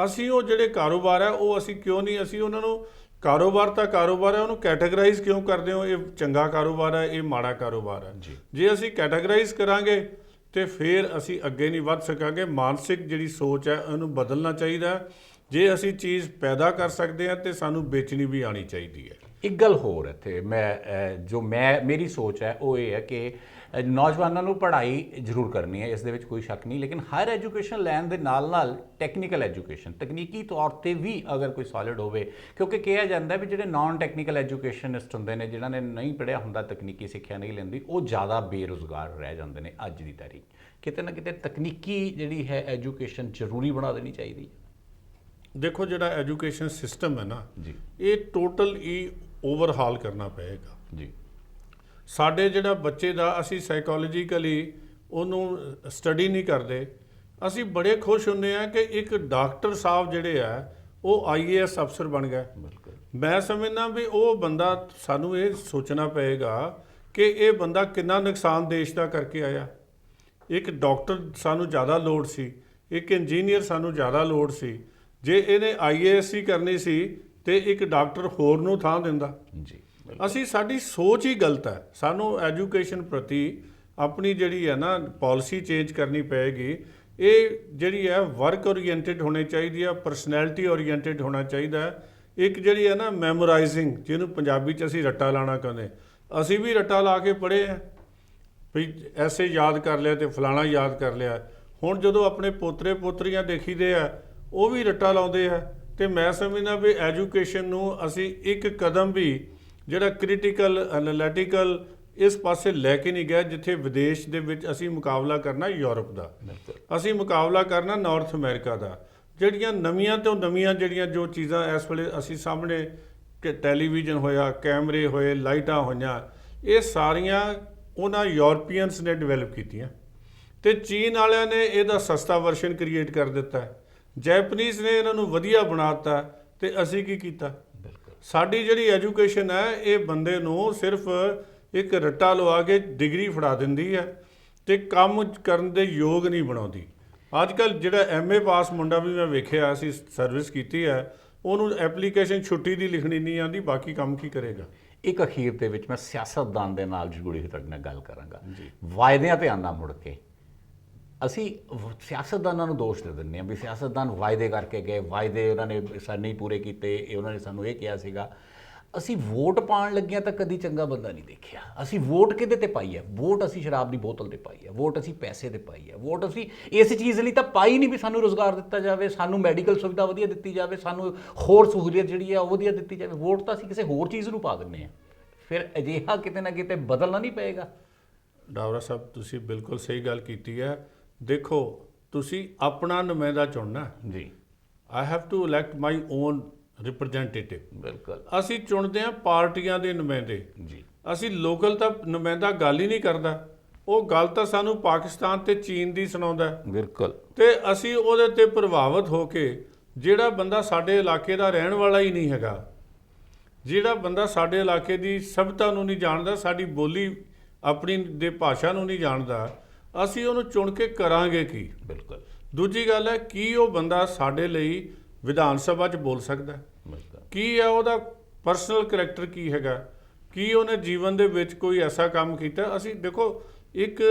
[SPEAKER 2] ਅਸੀਂ ਉਹ ਜਿਹੜੇ ਕਾਰੋਬਾਰ ਹੈ ਉਹ ਅਸੀਂ ਕਿਉਂ ਨਹੀਂ, ਅਸੀਂ ਉਹਨਾਂ ਨੂੰ ਕਾਰੋਬਾਰ ਤਾਂ ਕਾਰੋਬਾਰ ਹੈ, ਉਹਨੂੰ ਕੈਟਾਗਰਾਈਜ਼ ਕਿਉਂ ਕਰਦੇ ਹੋ? ਇਹ ਚੰਗਾ ਕਾਰੋਬਾਰ ਹੈ, ਇਹ ਮਾੜਾ ਕਾਰੋਬਾਰ ਹੈ। ਜੇ ਅਸੀਂ ਕੈਟਾਗਰਾਈਜ਼ ਕਰਾਂਗੇ ਤੇ ਫਿਰ ਅਸੀਂ ਅੱਗੇ ਨਹੀਂ ਵੱਧ ਸਕਾਂਗੇ। ਮਾਨਸਿਕ ਜਿਹੜੀ ਸੋਚ ਹੈ ਉਹਨੂੰ ਬਦਲਣਾ ਚਾਹੀਦਾ। ਜੇ ਅਸੀਂ ਚੀਜ਼ ਪੈਦਾ ਕਰ ਸਕਦੇ ਹਾਂ ਤੇ ਸਾਨੂੰ ਵੇਚਣੀ ਵੀ ਆਉਣੀ ਚਾਹੀਦੀ ਹੈ।
[SPEAKER 1] ਇੱਕ ਗੱਲ ਹੋਰ ਇੱਥੇ ਮੇਰੀ ਸੋਚ ਹੈ ਉਹ ਇਹ ਹੈ ਕਿ ਨੌਜਵਾਨਾਂ ਨੂੰ ਪੜ੍ਹਾਈ ਜ਼ਰੂਰ ਕਰਨੀ ਹੈ, ਇਸ ਦੇ ਵਿੱਚ ਕੋਈ ਸ਼ੱਕ ਨਹੀਂ, ਲੇਕਿਨ ਹਾਇਰ ਐਜੂਕੇਸ਼ਨ ਲੈਣ ਦੇ ਨਾਲ ਨਾਲ ਟੈਕਨੀਕਲ ਐਜੂਕੇਸ਼ਨ, ਤਕਨੀਕੀ ਤੌਰ 'ਤੇ ਵੀ ਅਗਰ ਕੋਈ ਸੋਲਿਡ ਹੋਵੇ, ਕਿਉਂਕਿ ਕਿਹਾ ਜਾਂਦਾ ਵੀ ਜਿਹੜੇ ਨਾਨ ਟੈਕਨੀਕਲ ਐਜੂਕੇਸ਼ਨਿਸਟ ਹੁੰਦੇ ਨੇ, ਜਿਨ੍ਹਾਂ ਨੇ ਨਹੀਂ ਪੜ੍ਹਿਆ ਹੁੰਦਾ, ਤਕਨੀਕੀ ਸਿੱਖਿਆ ਨਹੀਂ ਲੈਂਦੀ, ਉਹ ਜ਼ਿਆਦਾ ਬੇਰੁਜ਼ਗਾਰ ਰਹਿ ਜਾਂਦੇ ਨੇ ਅੱਜ ਦੀ ਤਾਰੀਖ। ਕਿਤੇ ਨਾ ਕਿਤੇ ਤਕਨੀਕੀ ਜਿਹੜੀ ਹੈ ਐਜੂਕੇਸ਼ਨ ਜ਼ਰੂਰੀ ਬਣਾ ਦੇਣੀ ਚਾਹੀਦੀ ਹੈ।
[SPEAKER 2] ਦੇਖੋ, ਜਿਹੜਾ ਐਜੂਕੇਸ਼ਨ ਸਿਸਟਮ ਹੈ ਨਾ
[SPEAKER 1] ਜੀ,
[SPEAKER 2] ਇਹ ਟੋਟਲ ਹੀ ਓਵਰਹਾਲ ਕਰਨਾ ਪਏਗਾ
[SPEAKER 1] ਜੀ।
[SPEAKER 2] ਸਾਡੇ ਜਿਹੜਾ ਬੱਚੇ ਦਾ ਅਸੀਂ ਸਾਈਕੋਲੋਜੀਕਲੀ ਉਹਨੂੰ ਸਟੱਡੀ ਨਹੀਂ ਕਰਦੇ। ਅਸੀਂ ਬੜੇ ਖੁਸ਼ ਹੁੰਦੇ ਹਾਂ ਕਿ ਇੱਕ ਡਾਕਟਰ ਸਾਹਿਬ ਜਿਹੜੇ ਆ ਉਹ IAS ਅਫਸਰ ਬਣ ਗਏ। ਮੈਂ ਸਮਝਦਾ ਵੀ ਉਹ ਬੰਦਾ, ਸਾਨੂੰ ਇਹ ਸੋਚਣਾ ਪਏਗਾ ਕਿ ਇਹ ਬੰਦਾ ਕਿੰਨਾ ਨੁਕਸਾਨ ਦੇਸ਼ ਦਾ ਕਰਕੇ ਆਇਆ। ਇੱਕ ਡਾਕਟਰ ਸਾਨੂੰ ਜ਼ਿਆਦਾ ਲੋੜ ਸੀ, ਇੱਕ ਇੰਜੀਨੀਅਰ ਸਾਨੂੰ ਜ਼ਿਆਦਾ ਲੋੜ ਸੀ। ਜੇ ਇਹਨੇ IAS ਹੀ ਕਰਨੀ ਸੀ ਤੇ ਇੱਕ ਡਾਕਟਰ ਹੋਰ ਨੂੰ ਥਾਂ ਦਿੰਦਾ।
[SPEAKER 1] ਜੀ,
[SPEAKER 2] ਅਸੀਂ, ਸਾਡੀ ਸੋਚ ਹੀ ਗਲਤ ਹੈ। ਸਾਨੂੰ ਐਜੂਕੇਸ਼ਨ ਪ੍ਰਤੀ ਆਪਣੀ ਜਿਹੜੀ ਹੈ ਨਾ ਪਾਲਿਸੀ ਚੇਂਜ ਕਰਨੀ ਪਏਗੀ। ਇਹ ਜਿਹੜੀ ਹੈ ਵਰਕ ਓਰੀਐਂਟਡ ਹੋਣੀ ਚਾਹੀਦੀ ਹੈ, ਪਰਸਨੈਲਿਟੀ ਓਰੀਐਂਟਡ ਹੋਣਾ ਚਾਹੀਦਾ। ਇੱਕ ਜਿਹੜੀ ਹੈ ਨਾ ਮੈਮੋਰਾਈਜ਼ਿੰਗ, ਜਿਹਨੂੰ ਪੰਜਾਬੀ 'ਚ ਅਸੀਂ ਰੱਟਾ ਲਾਣਾ ਕਹਿੰਦੇ, ਅਸੀਂ ਵੀ ਰੱਟਾ ਲਾ ਕੇ ਪੜ੍ਹੇ ਆ ਵੀ ਐਸੇ ਯਾਦ ਕਰ ਲਿਆ ਤੇ ਫਲਾਣਾ ਯਾਦ ਕਰ ਲਿਆ। ਹੁਣ ਜਦੋਂ ਆਪਣੇ ਪੋਤਰੇ ਪੋਤਰੀਆਂ ਦੇਖੀਦੇ ਆ, ਉਹ ਵੀ ਰੱਟਾ ਲਾਉਂਦੇ ਆ। ਤੇ ਮੈਂ ਸਮਝਦਾ ਵੀ ਐਜੂਕੇਸ਼ਨ ਨੂੰ ਅਸੀਂ ਇੱਕ ਕਦਮ ਵੀ ਜਿਹੜਾ ਕ੍ਰਿਟੀਕਲ ਐਨਾਲਿਟੀਕਲ ਇਸ ਪਾਸੇ ਲੈ ਕੇ ਨਹੀਂ ਗਏ, ਜਿੱਥੇ ਵਿਦੇਸ਼ ਦੇ ਵਿੱਚ ਅਸੀਂ ਮੁਕਾਬਲਾ ਕਰਨਾ ਯੂਰਪ ਦਾ, ਅਸੀਂ ਮੁਕਾਬਲਾ ਕਰਨਾ ਨਾਰਥ ਅਮਰੀਕਾ ਦਾ। ਜਿਹੜੀਆਂ ਨਵੀਆਂ ਤੋਂ ਨਵੀਆਂ ਜਿਹੜੀਆਂ ਜੋ ਚੀਜ਼ਾਂ ਇਸ ਵੇਲੇ ਅਸੀਂ ਸਾਹਮਣੇ, ਟੈਲੀਵਿਜ਼ਨ ਹੋਇਆ, ਕੈਮਰੇ ਹੋਏ, ਲਾਈਟਾਂ ਹੋਈਆਂ, ਇਹ ਸਾਰੀਆਂ ਉਹਨਾਂ ਯੂਰਪੀਅਨਸ ਨੇ ਡਿਵੈਲਪ ਕੀਤੀਆਂ ਤੇ ਚੀਨ ਵਾਲਿਆਂ ਨੇ ਇਹਦਾ ਸਸਤਾ ਵਰਸ਼ਨ ਕ੍ਰੀਏਟ ਕਰ ਦਿੱਤਾ। ਜੈਪਨੀਜ਼ ਨੇ ਇਹਨਾਂ ਨੂੰ ਵਧੀਆ ਬਣਾ ਦਿੱਤਾ ਤੇ ਅਸੀਂ ਕੀ ਕੀਤਾ? ਸਾਡੀ ਜਿਹੜੀ ਐਜੂਕੇਸ਼ਨ ਹੈ ਇਹ ਬੰਦੇ ਨੂੰ ਸਿਰਫ ਇੱਕ ਰੱਟਾ ਲਵਾ ਕੇ ਡਿਗਰੀ ਫੜਾ ਦਿੰਦੀ ਹੈ ਤੇ ਕੰਮ ਕਰਨ ਦੇ ਯੋਗ ਨਹੀਂ ਬਣਾਉਂਦੀ। ਅੱਜ ਕੱਲ੍ਹ ਜਿਹੜਾ MA ਪਾਸ ਮੁੰਡਾ ਵੀ ਮੈਂ ਵੇਖਿਆ, ਅਸੀਂ ਸਰਵਿਸ ਕੀਤੀ ਹੈ, ਉਹਨੂੰ ਐਪਲੀਕੇਸ਼ਨ ਛੁੱਟੀ ਦੀ ਲਿਖਣੀ ਨਹੀਂ ਆਉਂਦੀ, ਬਾਕੀ ਕੰਮ ਕੀ ਕਰੇਗਾ।
[SPEAKER 1] ਇੱਕ ਅਖੀਰ ਦੇ ਵਿੱਚ ਮੈਂ ਸਿਆਸਤਦਾਨ ਦੇ ਨਾਲ ਜੁੜੀ ਹੋਈ ਤੁਹਾਡੇ ਨਾਲ ਗੱਲ ਕਰਾਂਗਾ। ਵਾਅਦਿਆਂ 'ਤੇ ਆਉਣਾ ਮੁੜ ਕੇ ਅਸੀਂ ਸਿਆਸਤਦਾਨਾਂ ਨੂੰ ਦੋਸ਼ ਦੇ ਦਿੰਦੇ ਹਾਂ ਵੀ ਸਿਆਸਤਦਾਨ ਵਾਅਦੇ ਕਰਕੇ ਗਏ, ਵਾਅਦੇ ਉਹਨਾਂ ਨੇ ਨਹੀਂ ਪੂਰੇ ਕੀਤੇ, ਉਹਨਾਂ ਨੇ ਸਾਨੂੰ ਇਹ ਕਿਹਾ ਸੀਗਾ। ਅਸੀਂ ਵੋਟ ਪਾਉਣ ਲੱਗਿਆਂ ਤਾਂ ਕਦੀ ਚੰਗਾ ਬੰਦਾ ਨਹੀਂ ਦੇਖਿਆ। ਅਸੀਂ ਵੋਟ ਕਿਹਦੇ ਤੇ ਪਾਈ ਹੈ? ਵੋਟ ਅਸੀਂ ਸ਼ਰਾਬ ਦੀ ਬੋਤਲ ਤੇ ਪਾਈ ਹੈ, ਵੋਟ ਅਸੀਂ ਪੈਸੇ ਤੇ ਪਾਈ ਹੈ, ਵੋਟ ਅਸੀਂ ਇਸ ਚੀਜ਼ ਲਈ ਤਾਂ ਪਾਈ ਨਹੀਂ ਵੀ ਸਾਨੂੰ ਰੁਜ਼ਗਾਰ ਦਿੱਤਾ ਜਾਵੇ, ਸਾਨੂੰ ਮੈਡੀਕਲ ਸੁਵਿਧਾ ਵਧੀਆ ਦਿੱਤੀ ਜਾਵੇ, ਸਾਨੂੰ ਹੋਰ ਸਹੂਲੀਅਤ ਜਿਹੜੀ ਹੈ ਉਹ ਵਧੀਆ ਦਿੱਤੀ ਜਾਵੇ। ਵੋਟ ਤਾਂ ਅਸੀਂ ਕਿਸੇ ਹੋਰ ਚੀਜ਼ ਨੂੰ ਪਾ ਦਿੰਦੇ ਹਾਂ। ਫਿਰ ਅਜਿਹਾ ਕਿਤੇ ਨਾ ਕਿਤੇ ਬਦਲਣਾ ਨਹੀਂ ਪਏਗਾ।
[SPEAKER 2] ਡਾਵਰਾ ਸਾਹਿਬ, ਤੁਸੀਂ ਬਿਲਕੁਲ ਸਹੀ ਗੱਲ ਕੀਤੀ ਹੈ। ਦੇਖੋ, ਤੁਸੀਂ ਆਪਣਾ ਨੁਮਾਇੰਦਾ ਚੁਣਨਾ
[SPEAKER 1] ਜੀ।
[SPEAKER 2] I have to elect my own representative.
[SPEAKER 1] ਬਿਲਕੁਲ।
[SPEAKER 2] ਅਸੀਂ ਚੁਣਦੇ ਹਾਂ ਪਾਰਟੀਆਂ ਦੇ ਨੁਮਾਇੰਦੇ
[SPEAKER 1] ਜੀ।
[SPEAKER 2] ਅਸੀਂ ਲੋਕਲ ਤਾਂ ਨੁਮਾਇੰਦਾ ਗੱਲ ਹੀ ਨਹੀਂ ਕਰਦਾ, ਉਹ ਗੱਲ ਤਾਂ ਸਾਨੂੰ ਪਾਕਿਸਤਾਨ ਤੇ ਚੀਨ ਦੀ ਸੁਣਾਉਂਦਾ।
[SPEAKER 1] ਬਿਲਕੁਲ।
[SPEAKER 2] ਤੇ ਅਸੀਂ ਉਹਦੇ ਤੇ ਪ੍ਰਭਾਵਿਤ ਹੋ ਕੇ, ਜਿਹੜਾ ਬੰਦਾ ਸਾਡੇ ਇਲਾਕੇ ਦਾ ਰਹਿਣ ਵਾਲਾ ਹੀ ਨਹੀਂ ਹੈਗਾ, ਜਿਹੜਾ ਬੰਦਾ ਸਾਡੇ ਇਲਾਕੇ ਦੀ ਸਭਿਅਤਾ ਨੂੰ ਨਹੀਂ ਜਾਣਦਾ, ਸਾਡੀ ਬੋਲੀ ਆਪਣੀ ਦੇ ਭਾਸ਼ਾ ਨੂੰ ਨਹੀਂ ਜਾਣਦਾ, ਅਸੀਂ ਉਹਨੂੰ ਚੁਣ ਕੇ ਕਰਾਂਗੇ ਕੀ?
[SPEAKER 1] ਬਿਲਕੁਲ।
[SPEAKER 2] ਦੂਜੀ ਗੱਲ ਹੈ, ਕੀ ਉਹ ਬੰਦਾ ਸਾਡੇ ਲਈ ਵਿਧਾਨ ਸਭਾ 'ਚ ਬੋਲ ਸਕਦਾ? ਕੀ ਹੈ ਉਹਦਾ ਪਰਸਨਲ ਕਰੈਕਟਰ, ਕੀ ਹੈਗਾ, ਕੀ ਉਹਨੇ ਜੀਵਨ ਦੇ ਵਿੱਚ ਕੋਈ ਐਸਾ ਕੰਮ ਕੀਤਾ? ਅਸੀਂ ਦੇਖੋ, ਇੱਕ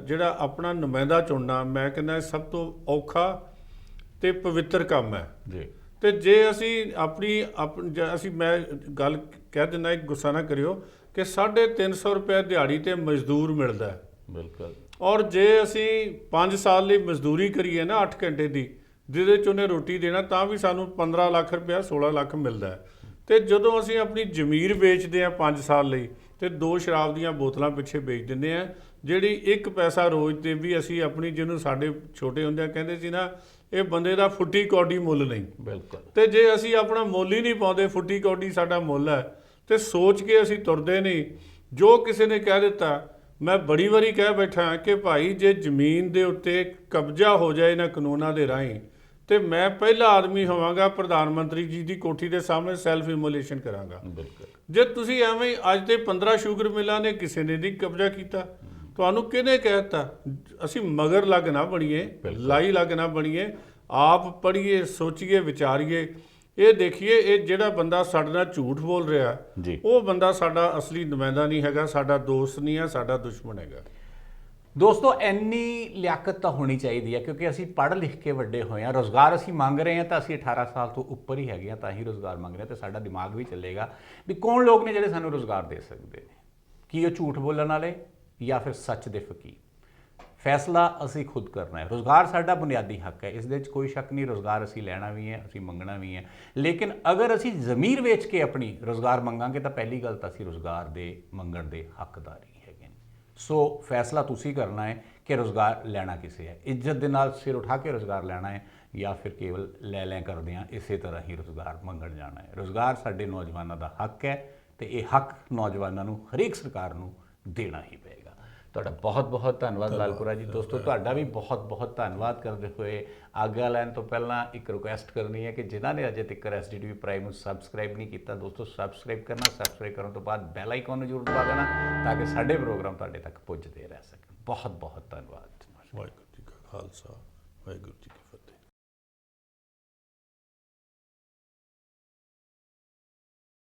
[SPEAKER 2] ਜਿਹੜਾ ਆਪਣਾ ਨੁਮਾਇੰਦਾ ਚੁਣਨਾ, ਮੈਂ ਕਹਿੰਦਾ ਸਭ ਤੋਂ ਔਖਾ ਤੇ ਪਵਿੱਤਰ ਕੰਮ ਹੈ ਜੀ। ਤੇ ਜੇ ਅਸੀਂ ਅਸੀਂ ਮੈਂ ਗੱਲ ਕਹਿ ਦਿੰਦਾ, ਇੱਕ ਗੁੱਸਾ ਨਾ ਕਰਿਓ, ਕਿ 350 ਰੁਪਏ ਦਿਹਾੜੀ ਤੇ ਮਜ਼ਦੂਰ ਮਿਲਦਾ। ਬਿਲਕੁਲ। ਔਰ ਜੇ ਅਸੀਂ 5 ਸਾਲ ਲਈ ਮਜ਼ਦੂਰੀ ਕਰੀਏ ਨਾ 8 ਘੰਟੇ ਦੀ, ਜਿਹਦੇ 'ਚ ਉਹਨੇ ਰੋਟੀ ਦੇਣਾ, ਤਾਂ ਵੀ ਸਾਨੂੰ 15 ਲੱਖ ਰੁਪਇਆ 16 ਲੱਖ ਮਿਲਦਾ। ਤੇ ਜਦੋਂ ਅਸੀਂ ਆਪਣੀ ਜ਼ਮੀਰ ਵੇਚਦੇ ਹਾਂ 5 ਸਾਲ ਲਈ, ਤੇ 2 ਸ਼ਰਾਬ ਦੀਆਂ ਬੋਤਲਾਂ ਪਿੱਛੇ ਵੇਚ ਦਿੰਦੇ ਹਾਂ, ਜਿਹੜੀ 1 ਪੈਸਾ ਰੋਜ਼ ਤੇ ਵੀ ਅਸੀਂ ਆਪਣੀ, ਜਿਹਨੂੰ ਸਾਡੇ ਛੋਟੇ ਹੁੰਦਿਆਂ ਕਹਿੰਦੇ ਸੀ ਨਾ, ਇਹ ਬੰਦੇ ਦਾ ਫੁੱਟੀ ਕੌਡੀ ਮੁੱਲ ਨਹੀਂ। ਬਿਲਕੁਲ। ਤੇ ਜੇ ਅਸੀਂ ਆਪਣਾ ਮੁੱਲ ਹੀ ਨਹੀਂ ਪਾਉਂਦੇ, ਫੁੱਟੀ ਕੌਡੀ ਸਾਡਾ ਮੁੱਲ ਹੈ, ਤੇ ਸੋਚ ਕੇ ਅਸੀਂ ਤੁਰਦੇ ਨਹੀਂ। ਜੋ ਕਿਸੇ ਨੇ ਕਹਿ ਦਿੱਤਾ, ਮੈਂ ਬੜੀ ਵਾਰੀ ਕਹਿ ਬੈਠਾ ਕਿ ਭਾਈ ਜੇ ਜ਼ਮੀਨ ਦੇ ਉੱਤੇ ਕਬਜ਼ਾ ਹੋ ਜਾਏ ਇਹਨਾਂ ਕਾਨੂੰਨਾਂ ਦੇ ਰਾਹੀਂ, ਤੇ ਮੈਂ ਪਹਿਲਾ ਆਦਮੀ ਹੋਵਾਂਗਾ ਪ੍ਰਧਾਨ ਮੰਤਰੀ ਜੀ ਦੀ ਕੋਠੀ ਦੇ ਸਾਹਮਣੇ ਸੈਲਫ ਇਮੋਲੇਸ਼ਨ ਕਰਾਂਗਾ। ਬਿਲਕੁਲ। ਜੇ ਤੁਸੀਂ ਐਵੇਂ ਅੱਜ ਤੇ 15 ਸ਼ੂਗਰ ਮਿਲਾਂ ਨੇ ਕਿਸੇ ਨੇ ਨਹੀਂ ਕਬਜ਼ਾ ਕੀਤਾ, ਤੁਹਾਨੂੰ ਕਿਹਨੇ ਕਹਿ ਦਿੱਤਾ? ਅਸੀਂ ਮਗਰ ਲੱਗ ਨਾ ਬਣੀਏ, ਲਾਈ ਲੱਗ ਨਾ ਬਣੀਏ, ਆਪ ਪੜ੍ਹੀਏ, ਸੋਚੀਏ, ਵਿਚਾਰੀਏ। ਇਹ ਦੇਖੀਏ ਇਹ ਜਿਹੜਾ ਬੰਦਾ ਸਾਡੇ ਨਾਲ ਝੂਠ ਬੋਲ ਰਿਹਾ
[SPEAKER 1] ਜੀ।
[SPEAKER 2] ਉਹ ਬੰਦਾ ਸਾਡਾ ਅਸਲੀ ਨੁਮਾਇੰਦਾ ਨਹੀਂ ਹੈਗਾ, ਸਾਡਾ ਦੋਸਤ ਨਹੀਂ ਹੈ, ਸਾਡਾ ਦੁਸ਼ਮਣ ਹੈਗਾ।
[SPEAKER 1] ਦੋਸਤੋ ਇੰਨੀ ਲਿਆਕਤ ਤਾਂ ਹੋਣੀ ਚਾਹੀਦੀ ਹੈ, ਕਿਉਂਕਿ ਅਸੀਂ ਪੜ੍ਹ ਲਿਖ ਕੇ ਵੱਡੇ ਹੋਏ ਹਾਂ। ਰੋਜ਼ਗਾਰ ਅਸੀਂ ਮੰਗ ਰਹੇ ਹਾਂ ਤਾਂ ਅਸੀਂ 18 ਸਾਲ ਤੋਂ ਉੱਪਰ ਹੀ ਹੈਗੇ ਹਾਂ, ਤਾਂ ਹੀ ਰੋਜ਼ਗਾਰ ਮੰਗ ਰਹੇ ਹਾਂ। ਤੇ ਸਾਡਾ ਦਿਮਾਗ ਵੀ ਚੱਲੇਗਾ ਵੀ ਕੌਣ ਲੋਕ ਨੇ ਜਿਹੜੇ ਸਾਨੂੰ ਰੋਜ਼ਗਾਰ ਦੇ ਸਕਦੇ ਨੇ, ਕੀ ਉਹ ਝੂਠ ਬੋਲਣ ਵਾਲੇ ਜਾਂ ਫਿਰ ਸੱਚ ਦੇ ਫਕੀਰ। ਫੈਸਲਾ ਅਸੀਂ ਖੁਦ ਕਰਨਾ ਹੈ। ਰੋਜ਼ਗਾਰ ਸਾਡਾ ਬੁਨਿਆਦੀ ਹੱਕ ਹੈ, ਇਸ ਦੇ ਵਿੱਚ ਕੋਈ ਸ਼ੱਕ ਨਹੀਂ। ਰੋਜ਼ਗਾਰ ਅਸੀਂ ਲੈਣਾ ਵੀ ਹੈ, ਅਸੀਂ ਮੰਗਣਾ ਵੀ ਹੈ। ਲੇਕਿਨ ਅਗਰ ਅਸੀਂ ਜ਼ਮੀਰ ਵੇਚ ਕੇ ਆਪਣੀ ਰੋਜ਼ਗਾਰ ਮੰਗਾਂਗੇ ਤਾਂ ਪਹਿਲੀ ਗੱਲ ਤਾਂ ਅਸੀਂ ਰੋਜ਼ਗਾਰ ਦੇ ਮੰਗਣ ਦੇ ਹੱਕਦਾਰ ਹੀ ਹੈਗੇ ਨੇ। ਸੋ ਫੈਸਲਾ ਤੁਸੀਂ ਕਰਨਾ ਹੈ ਕਿ ਰੋਜ਼ਗਾਰ ਲੈਣਾ ਕਿਸੇ ਹੈ, ਇੱਜ਼ਤ ਦੇ ਨਾਲ ਸਿਰ ਉਠਾ ਕੇ ਰੋਜ਼ਗਾਰ ਲੈਣਾ ਹੈ ਜਾਂ ਫਿਰ ਕੇਵਲ ਲੈ ਕਰਦਿਆਂ ਇਸੇ ਤਰ੍ਹਾਂ ਹੀ ਰੋਜ਼ਗਾਰ ਮੰਗਣ ਜਾਣਾ ਹੈ। ਰੋਜ਼ਗਾਰ ਸਾਡੇ ਨੌਜਵਾਨਾਂ ਦਾ ਹੱਕ ਹੈ ਤੇ ਇਹ ਹੱਕ ਨੌਜਵਾਨਾਂ ਨੂੰ ਹਰੇਕ ਸਰਕਾਰ ਨੂੰ ਦੇਣਾ ਹੀ ਪਏਗਾ। ਤੁਹਾਡਾ ਬਹੁਤ ਬਹੁਤ ਧੰਨਵਾਦ ਲਾਲਪੁਰਾ ਜੀ। ਦੋਸਤੋ ਤੁਹਾਡਾ ਵੀ ਬਹੁਤ ਬਹੁਤ ਧੰਨਵਾਦ ਕਰਦੇ ਹੋਏ ਆਗਿਆ ਲੈਣ ਤੋਂ ਪਹਿਲਾਂ ਇੱਕ ਰਿਕੁਐਸਟ ਕਰਨੀ ਹੈ ਕਿ ਜਿਨ੍ਹਾਂ ਨੇ ਅਜੇ ਤੱਕ SDTV ਪ੍ਰਾਈਮ ਨੂੰ ਸਬਸਕ੍ਰਾਈਬ ਨਹੀਂ ਕੀਤਾ, ਦੋਸਤੋ ਸਬਸਕ੍ਰਾਈਬ ਕਰਨਾ। ਸਬਸਕ੍ਰਾਈਬ ਕਰਨ ਤੋਂ ਬਾਅਦ ਬੈਲ ਆਈਕਨ ਨੂੰ ਜ਼ਰੂਰ ਦਬਾ ਦੇਣਾ ਤਾਂ ਕਿ ਸਾਡੇ ਪ੍ਰੋਗਰਾਮ ਤੁਹਾਡੇ ਤੱਕ ਪੁੱਜਦੇ ਰਹਿ ਸਕਣ। ਬਹੁਤ ਬਹੁਤ ਧੰਨਵਾਦ।
[SPEAKER 2] ਵਾਹਿਗੁਰੂ ਜੀ ਕਾ ਖਾਲਸਾ, ਵਾਹਿਗੁਰੂ ਜੀ ਕੀ ਫਤਿਹ।